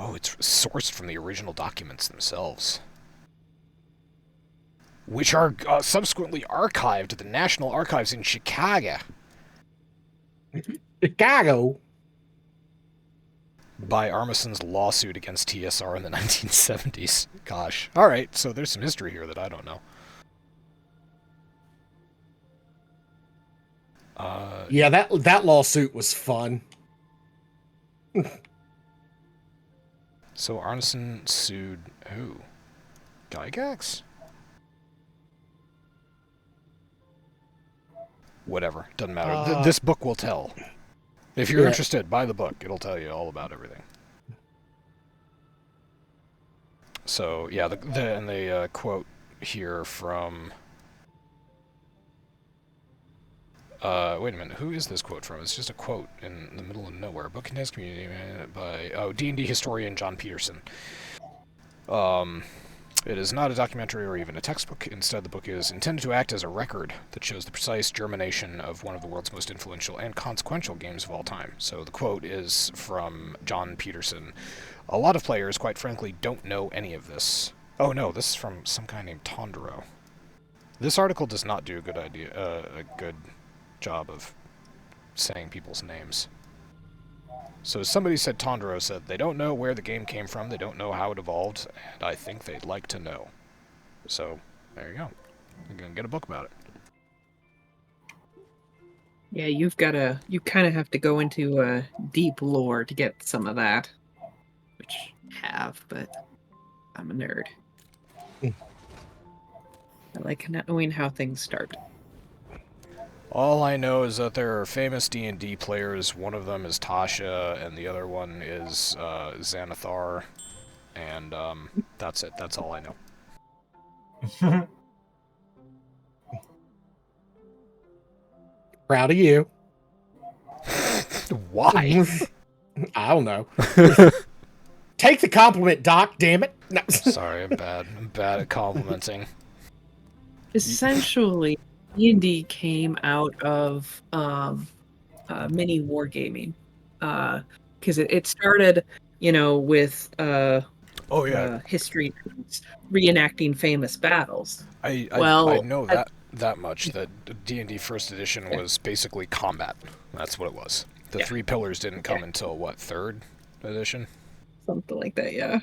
Oh, it's sourced from the original documents themselves, which are subsequently archived at the National Archives in Chicago. Chicago. By Armison's lawsuit against TSR in the 1970s. Gosh. Alright, so there's some history here that I don't know. Yeah, that lawsuit was fun. So Arneson sued who? Gygax? Whatever, doesn't matter. This book will tell. If you're interested, buy the book. It'll tell you all about everything. So yeah, and they quote here from. Wait a minute. Who is this quote from? It's just a quote in the middle of nowhere. Book contains community by D&D historian John Peterson. It is not a documentary or even a textbook. Instead, the book is intended to act as a record that shows the precise germination of one of the world's most influential and consequential games of all time. So the quote is from John Peterson. A lot of players, quite frankly, don't know any of this. Oh no, this is from some guy named Tondro. This article does not do a good job of saying people's names. So somebody said, Tondro said, they don't know where the game came from, they don't know how it evolved, and I think they'd like to know. So, there you go. You're gonna get a book about it. Yeah, you kind of have to go into deep lore to get some of that. Which I have, but I'm a nerd. I like knowing how things start. All I know is that there are famous D&D players. One of them is Tasha, and the other one is Xanathar. And that's it. That's all I know. Proud of you. Why? I don't know. Take the compliment, Doc. Damn it. No. Sorry, I'm bad at complimenting. Essentially, D&D came out of mini wargaming, because it started, with history reenacting famous battles. I know that much. That D&D First Edition was basically combat. That's what it was. The three pillars didn't come until what, third edition? Something like that, yeah.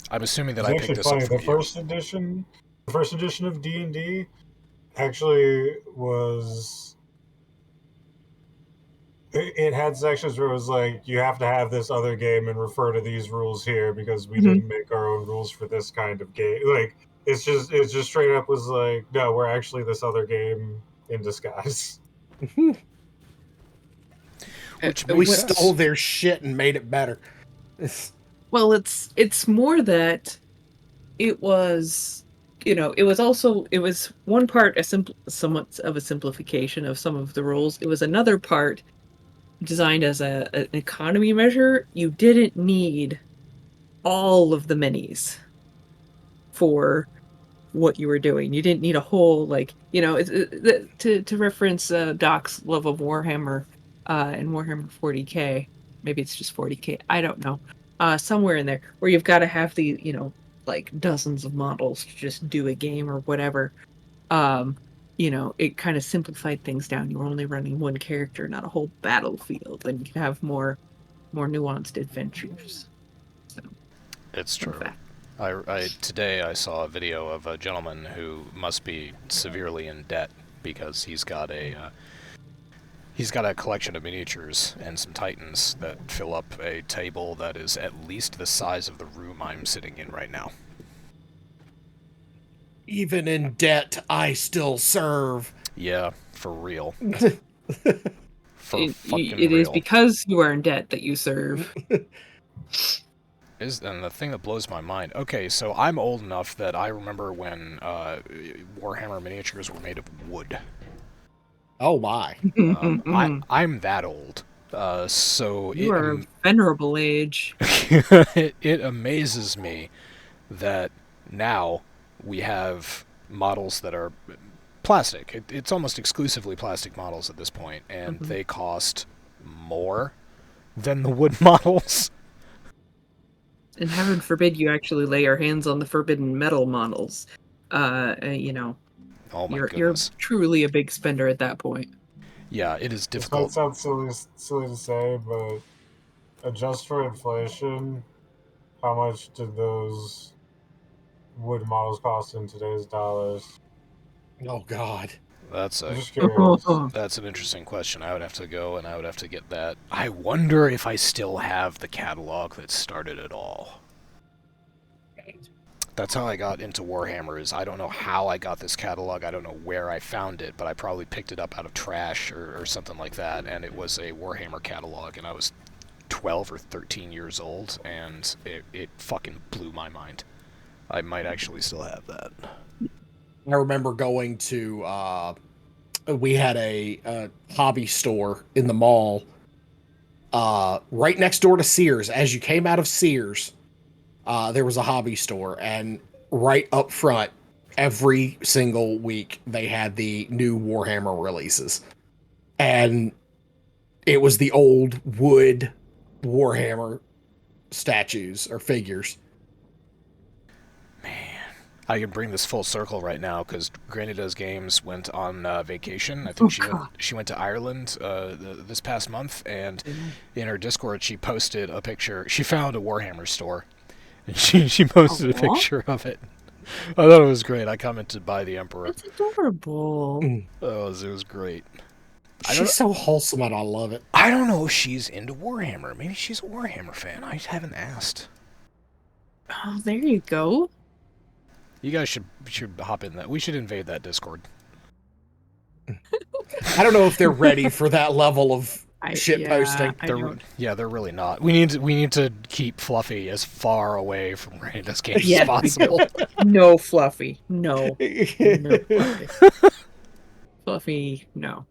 I'm assuming that It's I picked this funny. up from The first edition of D&D actually was. It had sections where it was like, you have to have this other game and refer to these rules here because we didn't make our own rules for this kind of game. Like, it's just straight up was like, no, we're actually this other game in disguise. We stole their shit and made it better. Well, it's more that it was, it was one part somewhat of a simplification of some of the rules. It was another part designed as an economy measure. You didn't need all of the minis for what you were doing. You didn't need a whole, to reference Doc's love of Warhammer and Warhammer 40k. Maybe it's just 40k. I don't know. Somewhere in there where you've got to have the, dozens of models to just do a game or whatever. It kind of simplified things down. You were only running one character, not a whole battlefield, and you can have more nuanced adventures. So, it's true. Today I saw a video of a gentleman who must be severely in debt because he's got a collection of miniatures and some titans that fill up a table that is at least the size of the room I'm sitting in right now. Even in debt, I still serve. Yeah, for real. It is because you are in debt that you serve. And the thing that blows my mind. Okay, so I'm old enough that I remember when Warhammer miniatures were made of wood. Oh my! I'm that old. So you are a venerable age. It amazes me that now we have models that are plastic. It's almost exclusively plastic models at this point, and they cost more than the wood models. And heaven forbid you actually lay your hands on the forbidden metal models. You know, Oh my you're goodness. truly a big spender at that point. Yeah, it is This might difficult. sound silly to say, but adjust for inflation. How much did those wood models cost in today's dollars? Oh God. That's I'm a just curious. that's an interesting question. I would have to go and I would have to get that. I wonder if I still have the catalog that started it all. That's how I got into Warhammer. Is I don't know how I got this catalog. I don't know where I found it, but I probably picked it up out of trash or something like that, and it was a Warhammer catalog, and I was 12 or 13 years old, and it fucking blew my mind. I might actually still have that. I remember going to we had a hobby store in the mall right next door to Sears. As you came out of Sears, there was a hobby store, and right up front, every single week they had the new Warhammer releases, and it was the old wood Warhammer statues or figures. I can bring this full circle right now because Granny Does Games went on vacation. I Oh, think God. she went to Ireland this past month, and in her Discord she posted a picture. She found a Warhammer store, and she posted a Aw. picture of it. I thought it was great. I commented by the Emperor. That's adorable. Oh, it was great. I don't- She's so wholesome, and I love it. I don't know if she's into Warhammer. Maybe she's a Warhammer fan. I haven't asked. Oh, there you go. You guys should hop in that. We should invade that Discord. I don't know if they're ready for that level of shit posting. They're really not. We need to keep Fluffy as far away from Granny Does Games Yeah, as possible. No, Fluffy. No. No, Fluffy. Fluffy, no.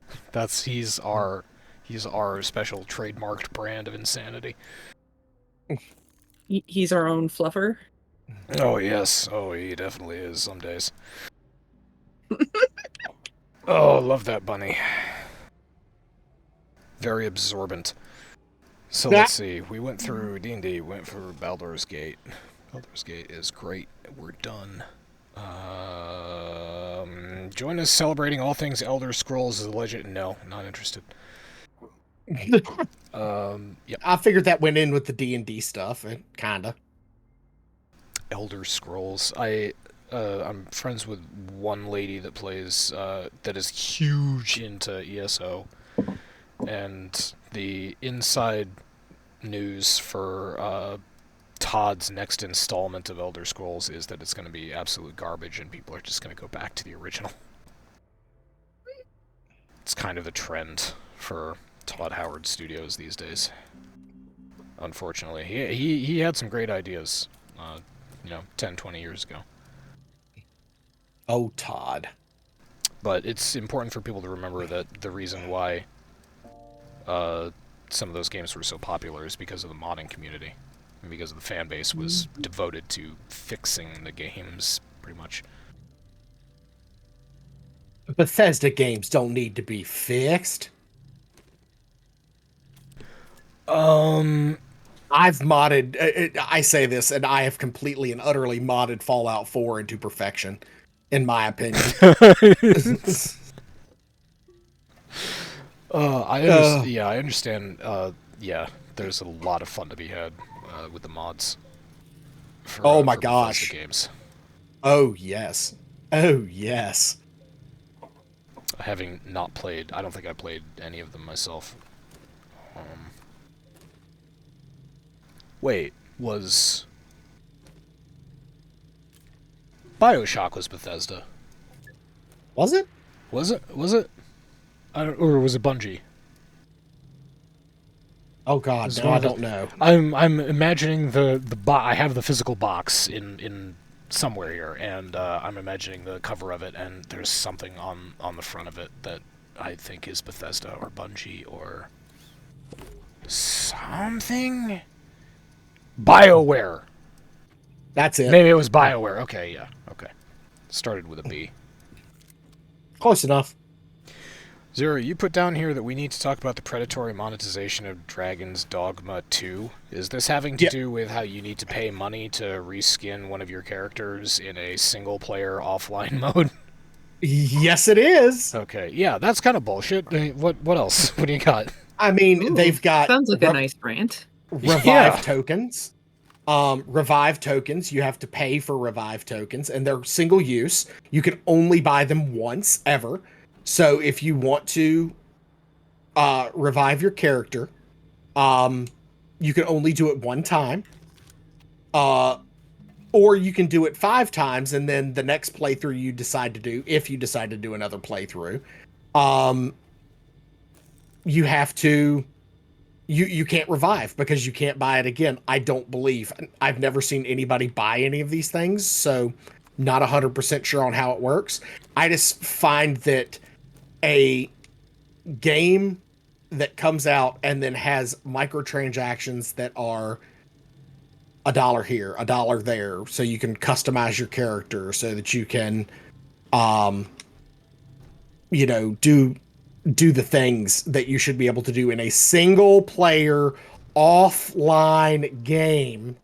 He's our special trademarked brand of insanity. He's our own fluffer. Oh yes. Oh, he definitely is some days. Oh, love that bunny. Very absorbent. So let's see. We went through D&D, went through Baldur's Gate. Baldur's Gate is great. We're done. Join us celebrating all things Elder Scrolls as a Legend. No, not interested. Yep. I figured that went in with the D&D stuff, kinda. Elder Scrolls. I'm friends with one lady that plays that is huge into ESO, and the inside news for Todd's next installment of Elder Scrolls is that it's going to be absolute garbage, and people are just going to go back to the original. It's kind of the trend for Todd Howard Studios these days. Unfortunately, he had some great ideas. 10, 20 years ago. Oh, Todd. But it's important for people to remember that the reason why some of those games were so popular is because of the modding community. And because the fan base was devoted to fixing the games, pretty much. Bethesda games don't need to be fixed. I've modded, I say this, and I have completely and utterly modded Fallout 4 into perfection, in my opinion. I understand. There's a lot of fun to be had with the mods. For my Bethesda gosh. games. Oh, yes. Oh, yes. Having not played, I don't think I played any of them myself. Wait, was BioShock was Bethesda? Was it? Was it? Or was it Bungie? Oh God, no, I don't know. I'm imagining the I have the physical box in somewhere here, and I'm imagining the cover of it, and there's something on the front of it that I think is Bethesda or Bungie or something. BioWare. That's it. Maybe it was BioWare. Okay, yeah. Okay. Started with a B. Close enough. Zero, you put down here that we need to talk about the predatory monetization of Dragon's Dogma 2. Is this having to do with how you need to pay money to reskin one of your characters in a single-player offline mode? Yes, it is. Okay, yeah, that's kind of bullshit. What else? What do you got? I mean, Ooh, they've got sounds like a nice rant. revive tokens. Revive tokens, you have to pay for revive tokens, and they're single use. You can only buy them once ever. So if you want to revive your character, you can only do it one time. Or you can do it 5 times, and then the next playthrough you decide to do, if you decide to do another playthrough, you have to you can't revive because you can't buy it again. I don't believe. I've never seen anybody buy any of these things, so not 100% sure on how it works. I just find that a game that comes out and then has microtransactions that are $1 here, $1 there, so you can customize your character, so that you can, do the things that you should be able to do in a single player offline game.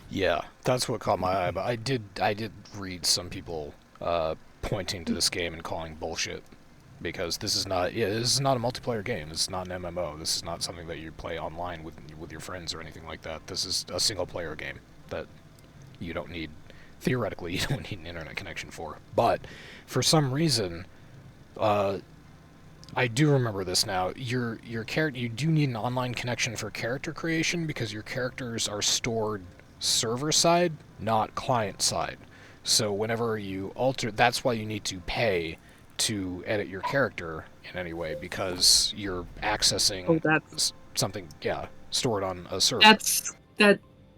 Yeah, that's what caught my eye. But I did read some people pointing to this game and calling bullshit, because this is not a multiplayer game. This is not an MMO. This is not something that you play online with your friends or anything like that. This is a single player game that you don't need, theoretically, you don't need an internet connection for. But for some reason, I do remember this now. Your character, you do need an online connection for character creation, because your characters are stored server side, not client side. So whenever you alter, that's why you need to pay to edit your character in any way, because you're accessing something, stored on a server.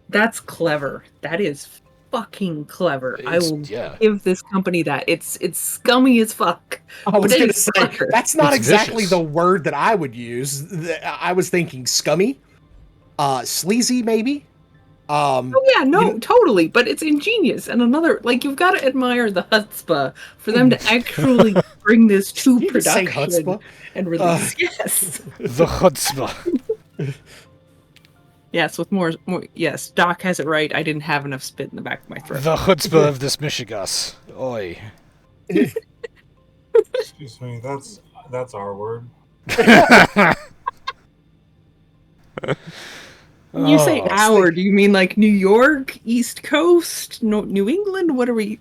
That's clever. That is fucking clever. I will give this company that. It's scummy as fuck. I was going to say, fucker. That's not It's exactly vicious. the word that I would use. I was thinking scummy, sleazy, maybe. Totally. But it's ingenious. And another, you've got to admire the chutzpah for them to actually bring this to You can say production chutzpah? and release. Yes. The chutzpah. Yes, with more. Yes, Doc has it right. I didn't have enough spit in the back of my throat. The chutzpah of this Michigas. Oi. Excuse me, that's our word. When you say Oh. our, do you mean like New York, East Coast, New England? What are we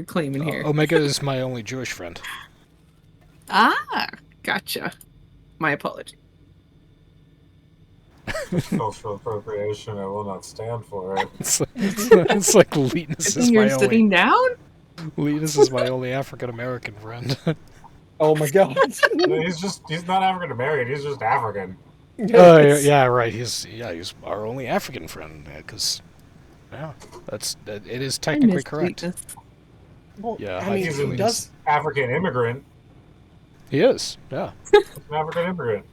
claiming here? Omega is my only Jewish friend. Ah, gotcha. My apology. Cultural appropriation, I will not stand for it. It's like Leetness is You're my sitting down? Leetness is my only African American friend. Oh my god. He's not African American, he's just African. Oh yeah, right. He's our only African friend, because it is technically correct. Well, Yeah, I mean, He's he an does. African immigrant. He is. Yeah, An African immigrant.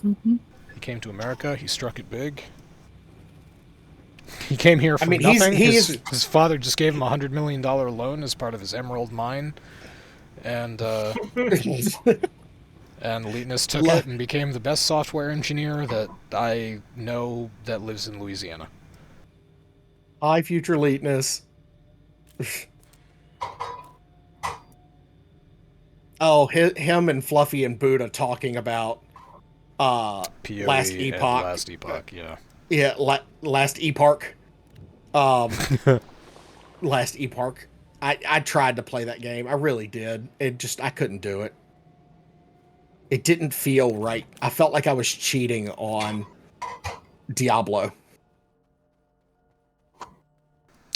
Mm-hmm. he came to America. He struck it big. He came here from he's- nothing. he His is- his father just gave him a $100 million loan as part of his emerald mine, and Leetness took it and became the best software engineer that I know that lives in Louisiana. High future lateness. Oh, him and Fluffy and Buddha talking about PoE Last and Epoch. Last Epoch, yeah. Yeah, Last Epoch. Last Epoch. I tried to play that game. I really did. I couldn't do it. It didn't feel right. I felt like I was cheating on Diablo.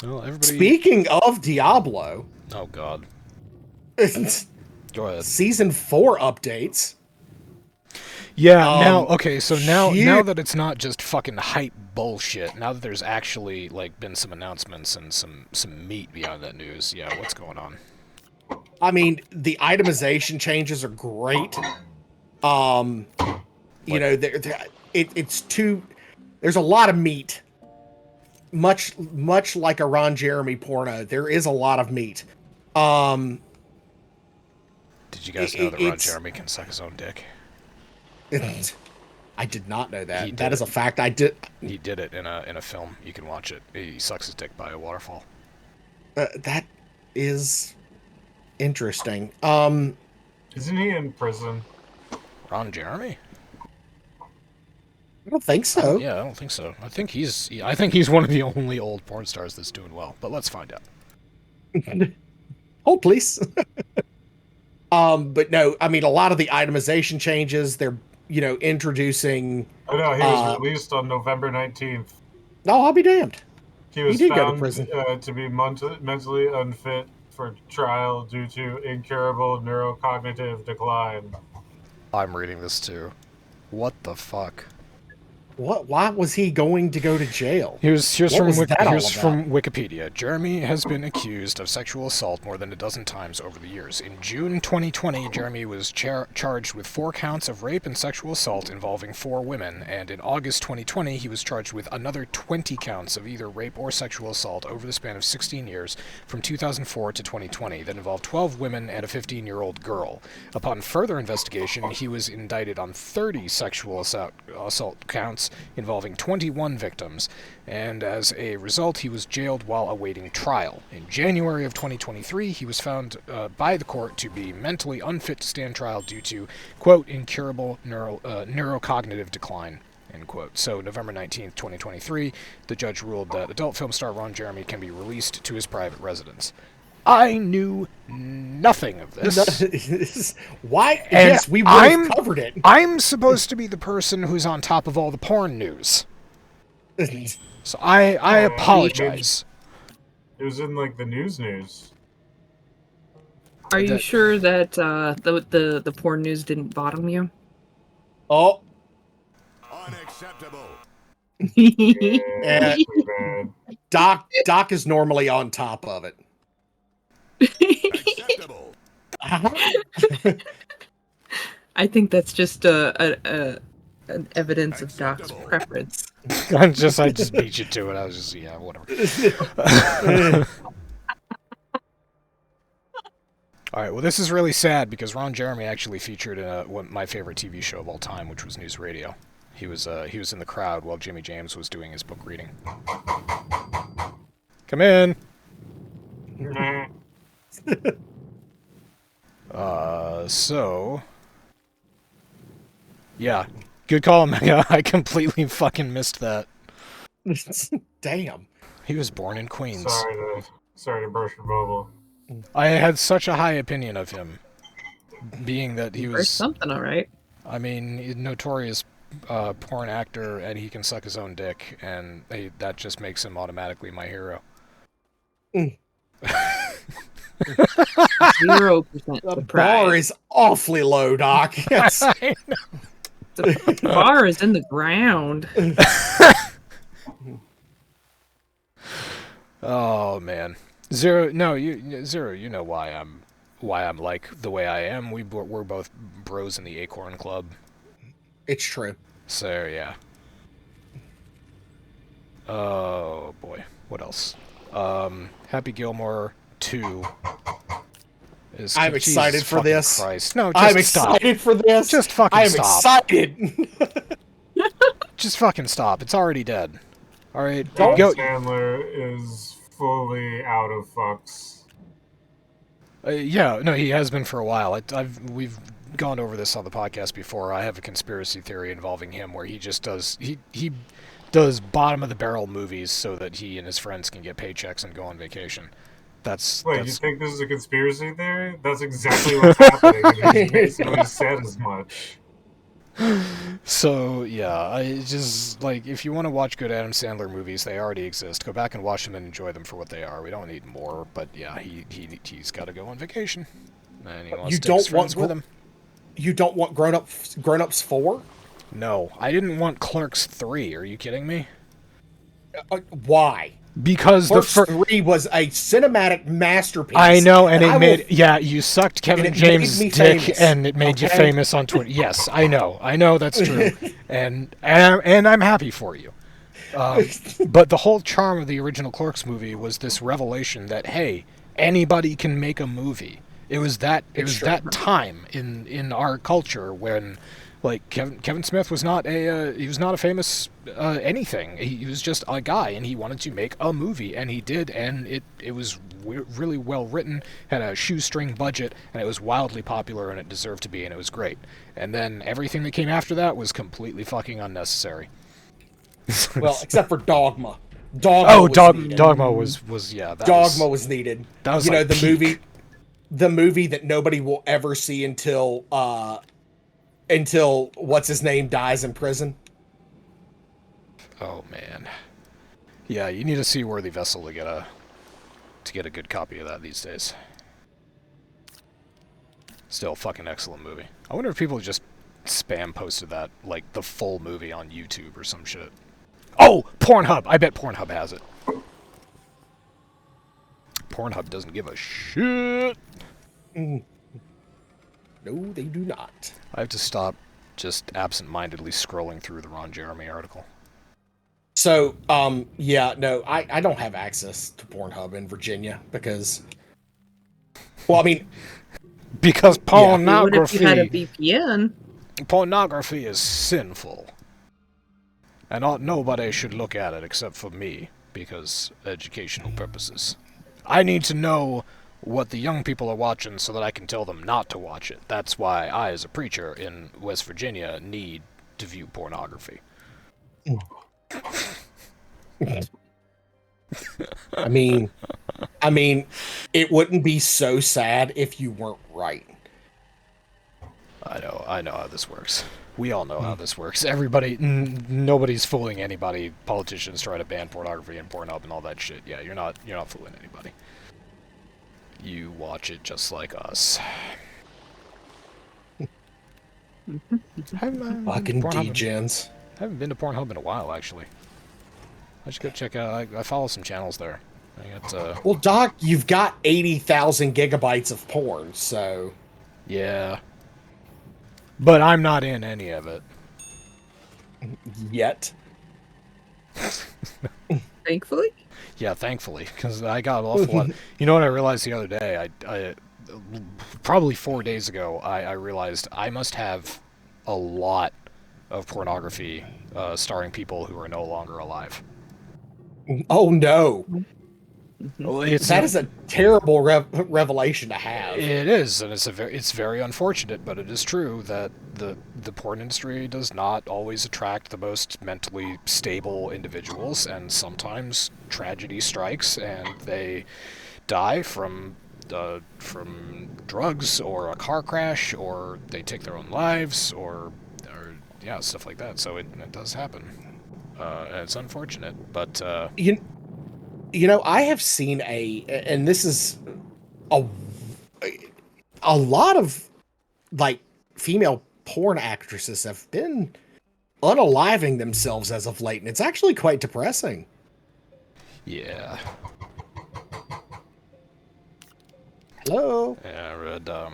Well, everybody. Speaking of Diablo, Oh God. Go ahead. Season 4 updates. Yeah. Now huge- that it's not just fucking hype bullshit. Now that there's actually been some announcements and some meat beyond that news. Yeah. What's going on? I mean, the itemization changes are great. It's too. There's a lot of meat. Much like a Ron Jeremy porno, there is a lot of meat. Did you guys know that Ron Jeremy can suck his own dick? I did not know that. He That did is it. a fact. I did. He did it in a film. You can watch it. He sucks his dick by a waterfall. That is interesting. Isn't he in prison? Ron Jeremy? I don't think so. Yeah, I don't think so. I think he's one of the only old porn stars that's doing well. But let's find out. Hold, please. But no, I mean, a lot of the itemization changes, they're, introducing... I know, he was released on November 19th. Oh, I'll be damned. He was did go to found prison. to be mentally unfit for trial due to incurable neurocognitive decline. I'm reading this too. What the fuck? What? Why was he going to go to jail? Here's What from was that all from Wikipedia. Jeremy has been accused of sexual assault more than a dozen times over the years. In June 2020, Jeremy was charged with 4 counts of rape and sexual assault involving 4 women, and in August 2020, he was charged with another 20 counts of either rape or sexual assault over the span of 16 years, from 2004 to 2020, that involved 12 women and a 15-year-old girl. Upon further investigation, he was indicted on 30 sexual assault counts involving 21 victims, and as a result, he was jailed while awaiting trial. In January of 2023, he was found by the court to be mentally unfit to stand trial due to, quote, incurable neurocognitive decline, end quote. So, November 19th, 2023, the judge ruled that adult film star Ron Jeremy can be released to his private residence. I knew nothing of this. Why? And yes, we would have covered it. I'm supposed to be the person who's on top of all the porn news. So I apologize. It was in, like, the news. Are you sure that the porn news didn't bottom you? Oh. Unacceptable. And Bad. Doc is normally on top of it. Acceptable. I think that's just an evidence of Doc's preference. I just beat you to it. I was just, yeah, whatever. Alright, well, this is really sad because Ron Jeremy actually featured in my favorite TV show of all time, which was News Radio. He was in the crowd while Jimmy James was doing his book reading. Come in! So... Yeah, good call, Omega. I completely fucking missed that. Damn. He was born in Queens. Sorry to burst your bubble. I had such a high opinion of him, being that he Or was... something, all right. I mean, he's a notorious porn actor, and he can suck his own dick, and that just makes him automatically my hero. 0% The bar is awfully low, Doc. Yes. I know. The bar is in the ground. Oh man, Zero. No, Zero. You know why I'm like the way I am. We're both bros in the Acorn Club. It's true. So yeah. Oh boy, what else? Happy Gilmore 2. I'm excited for this. Christ. No, I'm just stop. excited for this. Just fucking I'm stop. excited. Just fucking stop. It's already dead. All right, Adam go. Sandler is fully out of fucks. Yeah, no, he has been for a while. We've gone over this on the podcast before. I have a conspiracy theory involving him where he just does he does bottom of the barrel movies so that he and his friends can get paychecks and go on vacation. Wait, you think this is a conspiracy theory? That's exactly what's happening. And he basically said as much. So yeah, I just like if you want to watch good Adam Sandler movies, they already exist. Go back and watch them and enjoy them for what they are. We don't need more. But yeah, he's got to go on vacation, and he wants to take his friends with him. You don't want Grown Ups 4? No, I didn't want Clerks 3. Are you kidding me? Why? Because Clerks 3 was a cinematic masterpiece. I know, and it made you sucked Kevin James' dick, famous. and it made you famous on Twitter. Yes, I know that's true, and I'm happy for you. But the whole charm of the original Clerks movie was this revelation that hey, anybody can make a movie, It was that It's that time in our culture when, like, Kevin Smith was not a famous anything. He was just a guy, and he wanted to make a movie, and he did, and it was really well written, had a shoestring budget, and it was wildly popular, and it deserved to be, and it was great. And then everything that came after that was completely fucking unnecessary. Well, except for Dogma. Dogma was Dogma was needed. That was, you know, like, the peak. movie that nobody will ever see until what's his name dies in prison. Oh man, yeah, you need a seaworthy vessel to get a good copy of that these days. Still, fucking excellent movie. I wonder if people just spam posted that, like, the full movie on YouTube or some shit. Oh, Pornhub! I bet Pornhub has it. Pornhub doesn't give a shit. No, they do not. I have to stop just absent-mindedly scrolling through the Ron Jeremy article. So, yeah, no, I don't have access to Pornhub in Virginia because, well, I mean, Because What if you had a pornography, VPN? pornography is sinful. And nobody should look at it except for me, because educational purposes. I need to know what the young people are watching so that I can tell them not to watch it. That's why I, as a preacher in West Virginia, need to view pornography. I mean, it wouldn't be so sad if you weren't right. I know how this works. We all know how this works. Everybody, nobody's fooling anybody. Politicians try to ban pornography and Pornhub and all that shit. Yeah, you're not fooling anybody. You watch it just like us. Fucking degens. I haven't been to Pornhub in a while, actually. I should go check out. I follow some channels there. I got, Well, Doc, you've got 80,000 gigabytes of porn, so yeah. But I'm not in any of it. yet. Thankfully. Yeah, thankfully, because I got an awful lot. You know what I realized the other day? I probably 4 days ago, I realized I must have a lot of pornography starring people who are no longer alive. Oh no, Well, that is a terrible revelation to have. It is, and it's very unfortunate, but it is true that the porn industry does not always attract the most mentally stable individuals, and sometimes tragedy strikes and they die from drugs or a car crash, or they take their own lives, or yeah, stuff like that. So it does happen, and it's unfortunate, but You know, I have seen and this is a lot of, like, female porn actresses have been unaliving themselves as of late, and it's actually quite depressing. yeah. Hello? Yeah, I read, oh,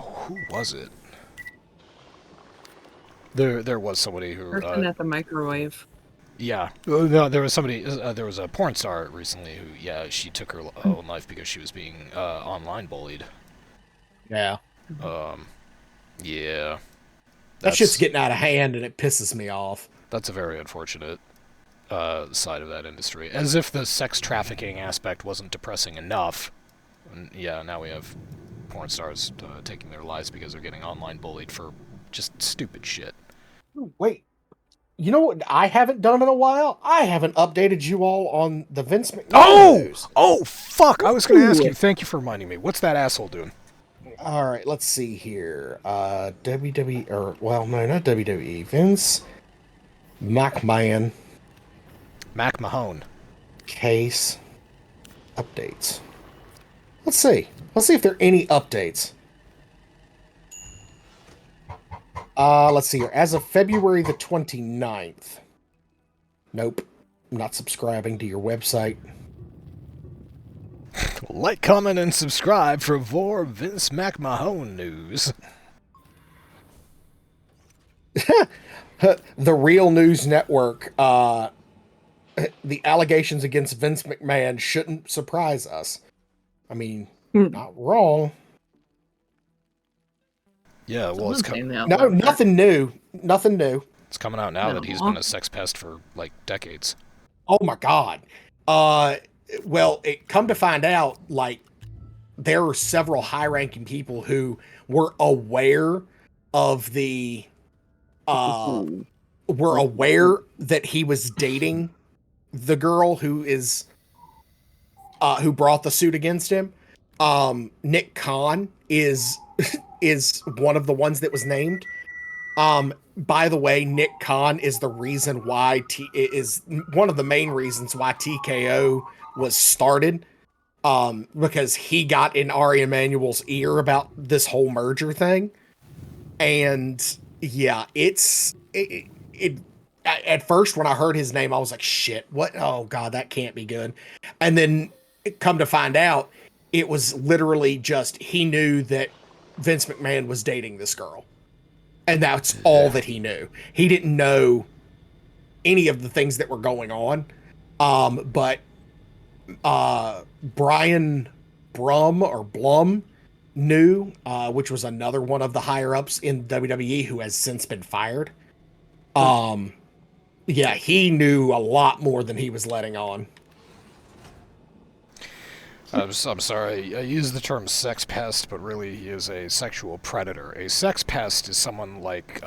who was it? There was somebody who, Person at the microwave. yeah. No, there was somebody, there was a porn star recently who, yeah, she took her own life because she was being, online bullied. Yeah. Yeah. That shit's getting out of hand, and it pisses me off. That's a very unfortunate, side of that industry. As if the sex trafficking aspect wasn't depressing enough. And yeah, now we have porn stars, taking their lives because they're getting online bullied for just stupid shit. Wait, you know what I haven't done in a while? I haven't updated you all on the Vince McMahon news. Oh, fuck! I was going to ask you. Thank you for reminding me. What's that asshole doing? All right, let's see here. WWE, or, well, no, not WWE. Vince McMahon Mac Mahone. case updates. Let's see. Let's see if there are any updates. Let's see here. As of February the 29th. Nope. I'm not subscribing to your website. Like, comment, and subscribe for more Vince McMahon news. The Real News Network, the allegations against Vince McMahon shouldn't surprise us. I mean, Not wrong. Yeah, well, it's, Someone's saying that No, loud. nothing new. Nothing new. it's coming out now that he's No. been a sex pest for, like, decades. Oh my god. Well, it come to find out, like, there are several high-ranking people who were aware of the Ooh. were aware that he was dating the girl who brought the suit against him. Nick Khan is is one of the ones that was named. By the way, Nick Khan is the reason why is one of the main reasons why TKO was started. Because he got in Ari Emanuel's ear about this whole merger thing. And yeah, it at first when I heard his name, I was like, shit, what? Oh god, that can't be good. And then come to find out, it was literally just he knew that Vince McMahon was dating this girl. And that's all that he knew. He didn't know any of the things that were going on. But Brian Blum knew, which was another one of the higher ups in WWE who has since been fired. Yeah, he knew a lot more than he was letting on. I'm sorry, I use the term sex pest, but really he is a sexual predator. A sex pest is someone like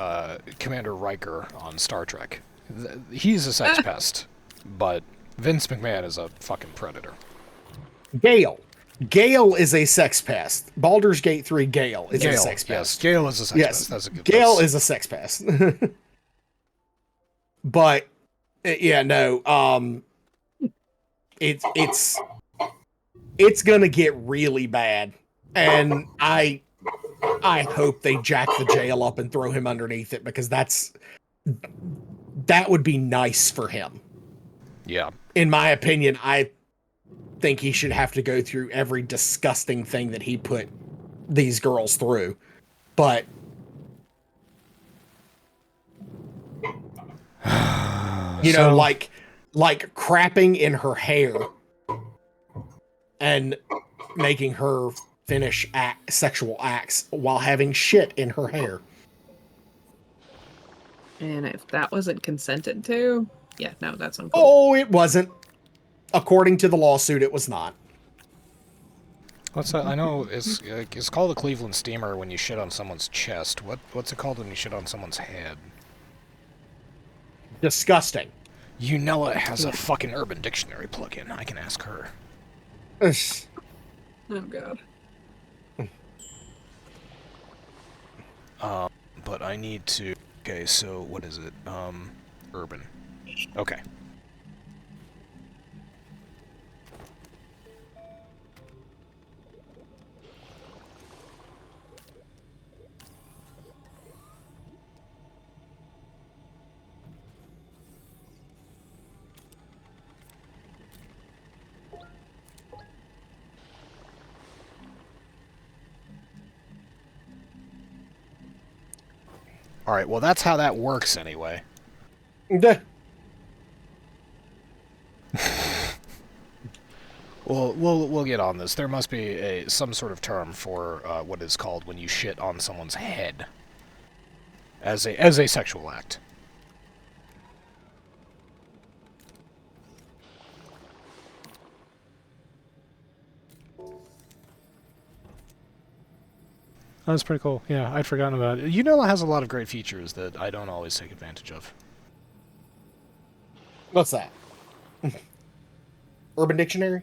Commander Riker on Star Trek. He's a sex pest, but Vince McMahon is a fucking predator. Gale is a sex pest. Baldur's Gate 3 Gale is a sex pest. Yes, Gale is a sex pest. That's a good Gale is a sex pest. But yeah, no, it's gonna get really bad. And I hope they jack the jail up and throw him underneath it, because that would be nice for him. Yeah. In my opinion, I think he should have to go through every disgusting thing that he put these girls through. But you know, like crapping in her hair and making her finish sexual acts while having shit in her hair. And if that wasn't consented to, yeah, no, that's uncool. Oh, it wasn't. According to the lawsuit, it was not. What's that? I know it's called a Cleveland steamer when you shit on someone's chest. What's it called when you shit on someone's head? Disgusting. Unella has a fucking Urban Dictionary plugin. I can ask her. Oh god. But I need to... Okay, so what is it? Urban. Okay. Alright, well that's how that works anyway. We'll get on this. There must be some sort of term for what is called when you shit on someone's head as a sexual act. That's pretty cool. Yeah, I'd forgotten about it. Unella has a lot of great features that I don't always take advantage of. What's that? Urban Dictionary?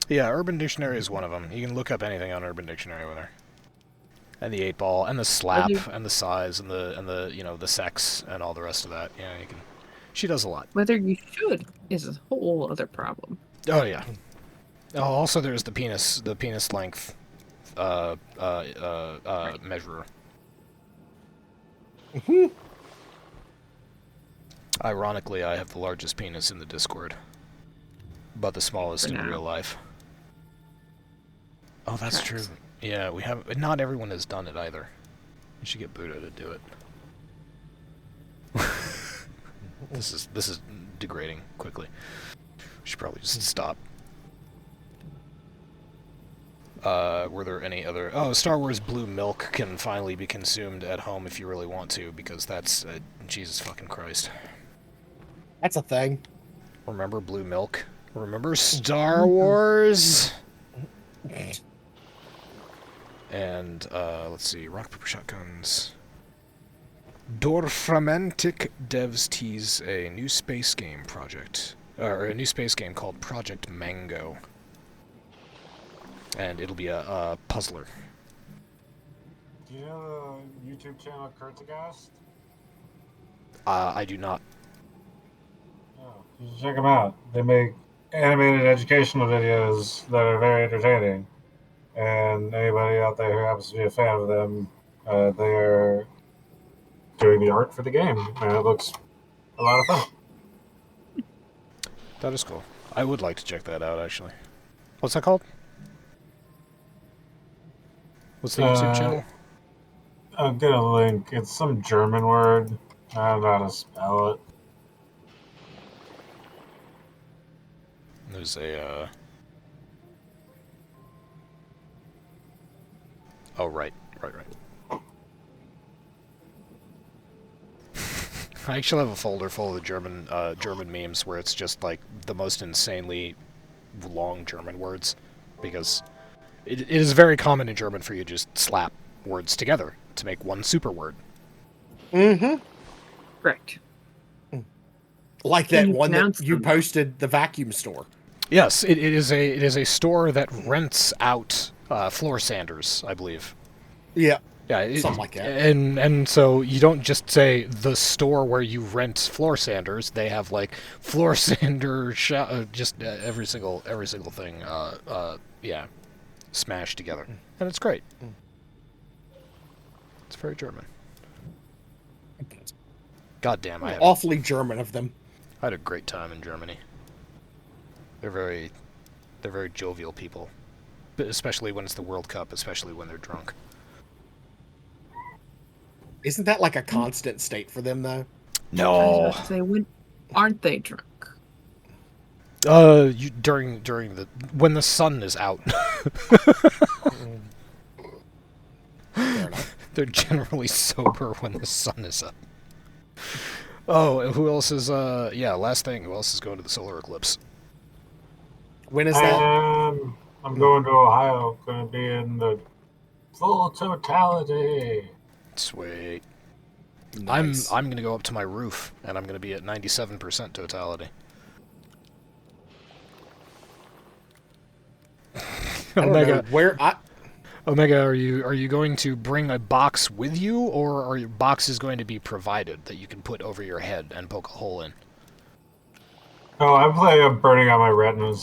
Yeah, Urban Dictionary is one of them. You can look up anything on Urban Dictionary with her. And the 8-ball, and the slap, and the size, and the you know, the sex, and all the rest of that. Yeah, you can. She does a lot. Whether you should is a whole other problem. Oh yeah. Oh, also there's the penis length measurer. Ironically, I have the largest penis in the Discord, but the smallest in real life. Oh, that's true. Yeah, we have. Not everyone has done it either. We should get Buddha to do it. This is degrading quickly. We should probably just stop. Were there any other... Oh, Star Wars Blue Milk can finally be consumed at home if you really want to, because that's... Jesus fucking Christ. That's a thing. Remember Blue Milk? Remember Star Wars? And, let's see, Rock, Paper, Shotguns... Dorfromantic devs tease a new space game project, or a new space game called Project Mango, and it'll be a puzzler. Do you know the YouTube channel Kurtzagast? I do not. Oh, you should check them out. They make animated educational videos that are very entertaining. And anybody out there who happens to be a fan of them, they are doing the art for the game, and it looks a lot of fun. That is cool. I would like to check that out, actually. What's that called? What's the YouTube channel? I'll get a link. It's some German word. I don't know how to spell it. There's a, Oh, right. I actually have a folder full of the German memes where it's just, like, the most insanely long German words, because it is very common in German for you to just slap words together to make one super word. Mm-hmm. Correct. Like Can that you one that pronounce you them? posted, the vacuum store. Yes, it is a store that rents out floor sanders, I believe. Yeah. Yeah, Something like that. And so you don't just say the store where you rent floor sanders. They have like floor sander, just every single thing. Yeah, smashed together, and it's great. It's very German. God damn, I Awfully German of them. had a great time in Germany. They're very jovial people, but especially when it's the World Cup, especially when they're drunk. Isn't that like a constant state for them, though? I was No. about to say, when aren't they drunk? During the when the sun is out. Fair enough. They're generally sober when the sun is up. Oh, who else is yeah, last thing, who else is going to the solar eclipse? When is that? I'm going to Ohio. Going to be in the full totality. Sweet. Nice. I'm gonna go up to my roof and I'm gonna be at 97% totality. I don't know where Omega, are you going to bring a box with you, or are your boxes going to be provided that you can put over your head and poke a hole in? Oh, I'm planning on burning out my retinas.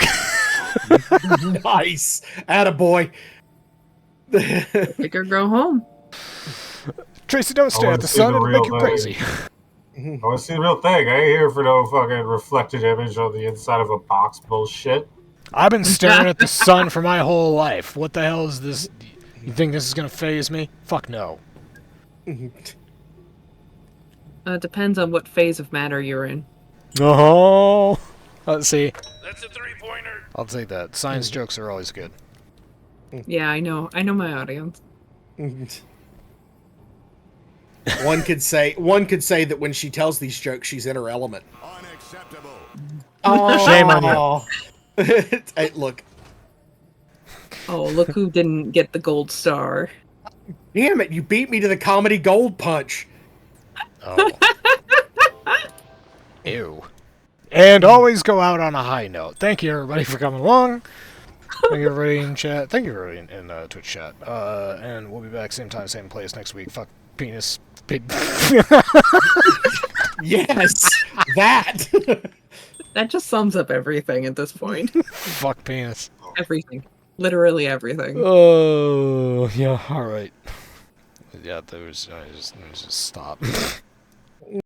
Nice. Attaboy. Take her go home. Tracy, don't stare at the sun, it'll make you crazy. I want to see the real thing. I ain't here for no fucking reflected image on the inside of a box bullshit. I've been staring at the sun for my whole life. What the hell is this? You think this is gonna phase me? Fuck no. It depends on what phase of matter you're in. Oh, let's see. That's a three-pointer. I'll take that. Science jokes are always good. Yeah, I know my audience. One could say that when she tells these jokes, she's in her element. Unacceptable. Oh, Shame on you. Hey, look, Oh, look who didn't get the gold star. damn it! You beat me to the comedy gold punch. Oh. Ew. And always go out on a high note. Thank you, everybody, for coming along. Thank you, everybody in chat. Thank you, everybody in Twitch chat. And we'll be back same time, same place next week. Fuck penis. Yes, that. That just sums up everything at this point. Fuck penis. Everything. Literally everything. Oh, yeah, alright. Yeah, there was... just stop.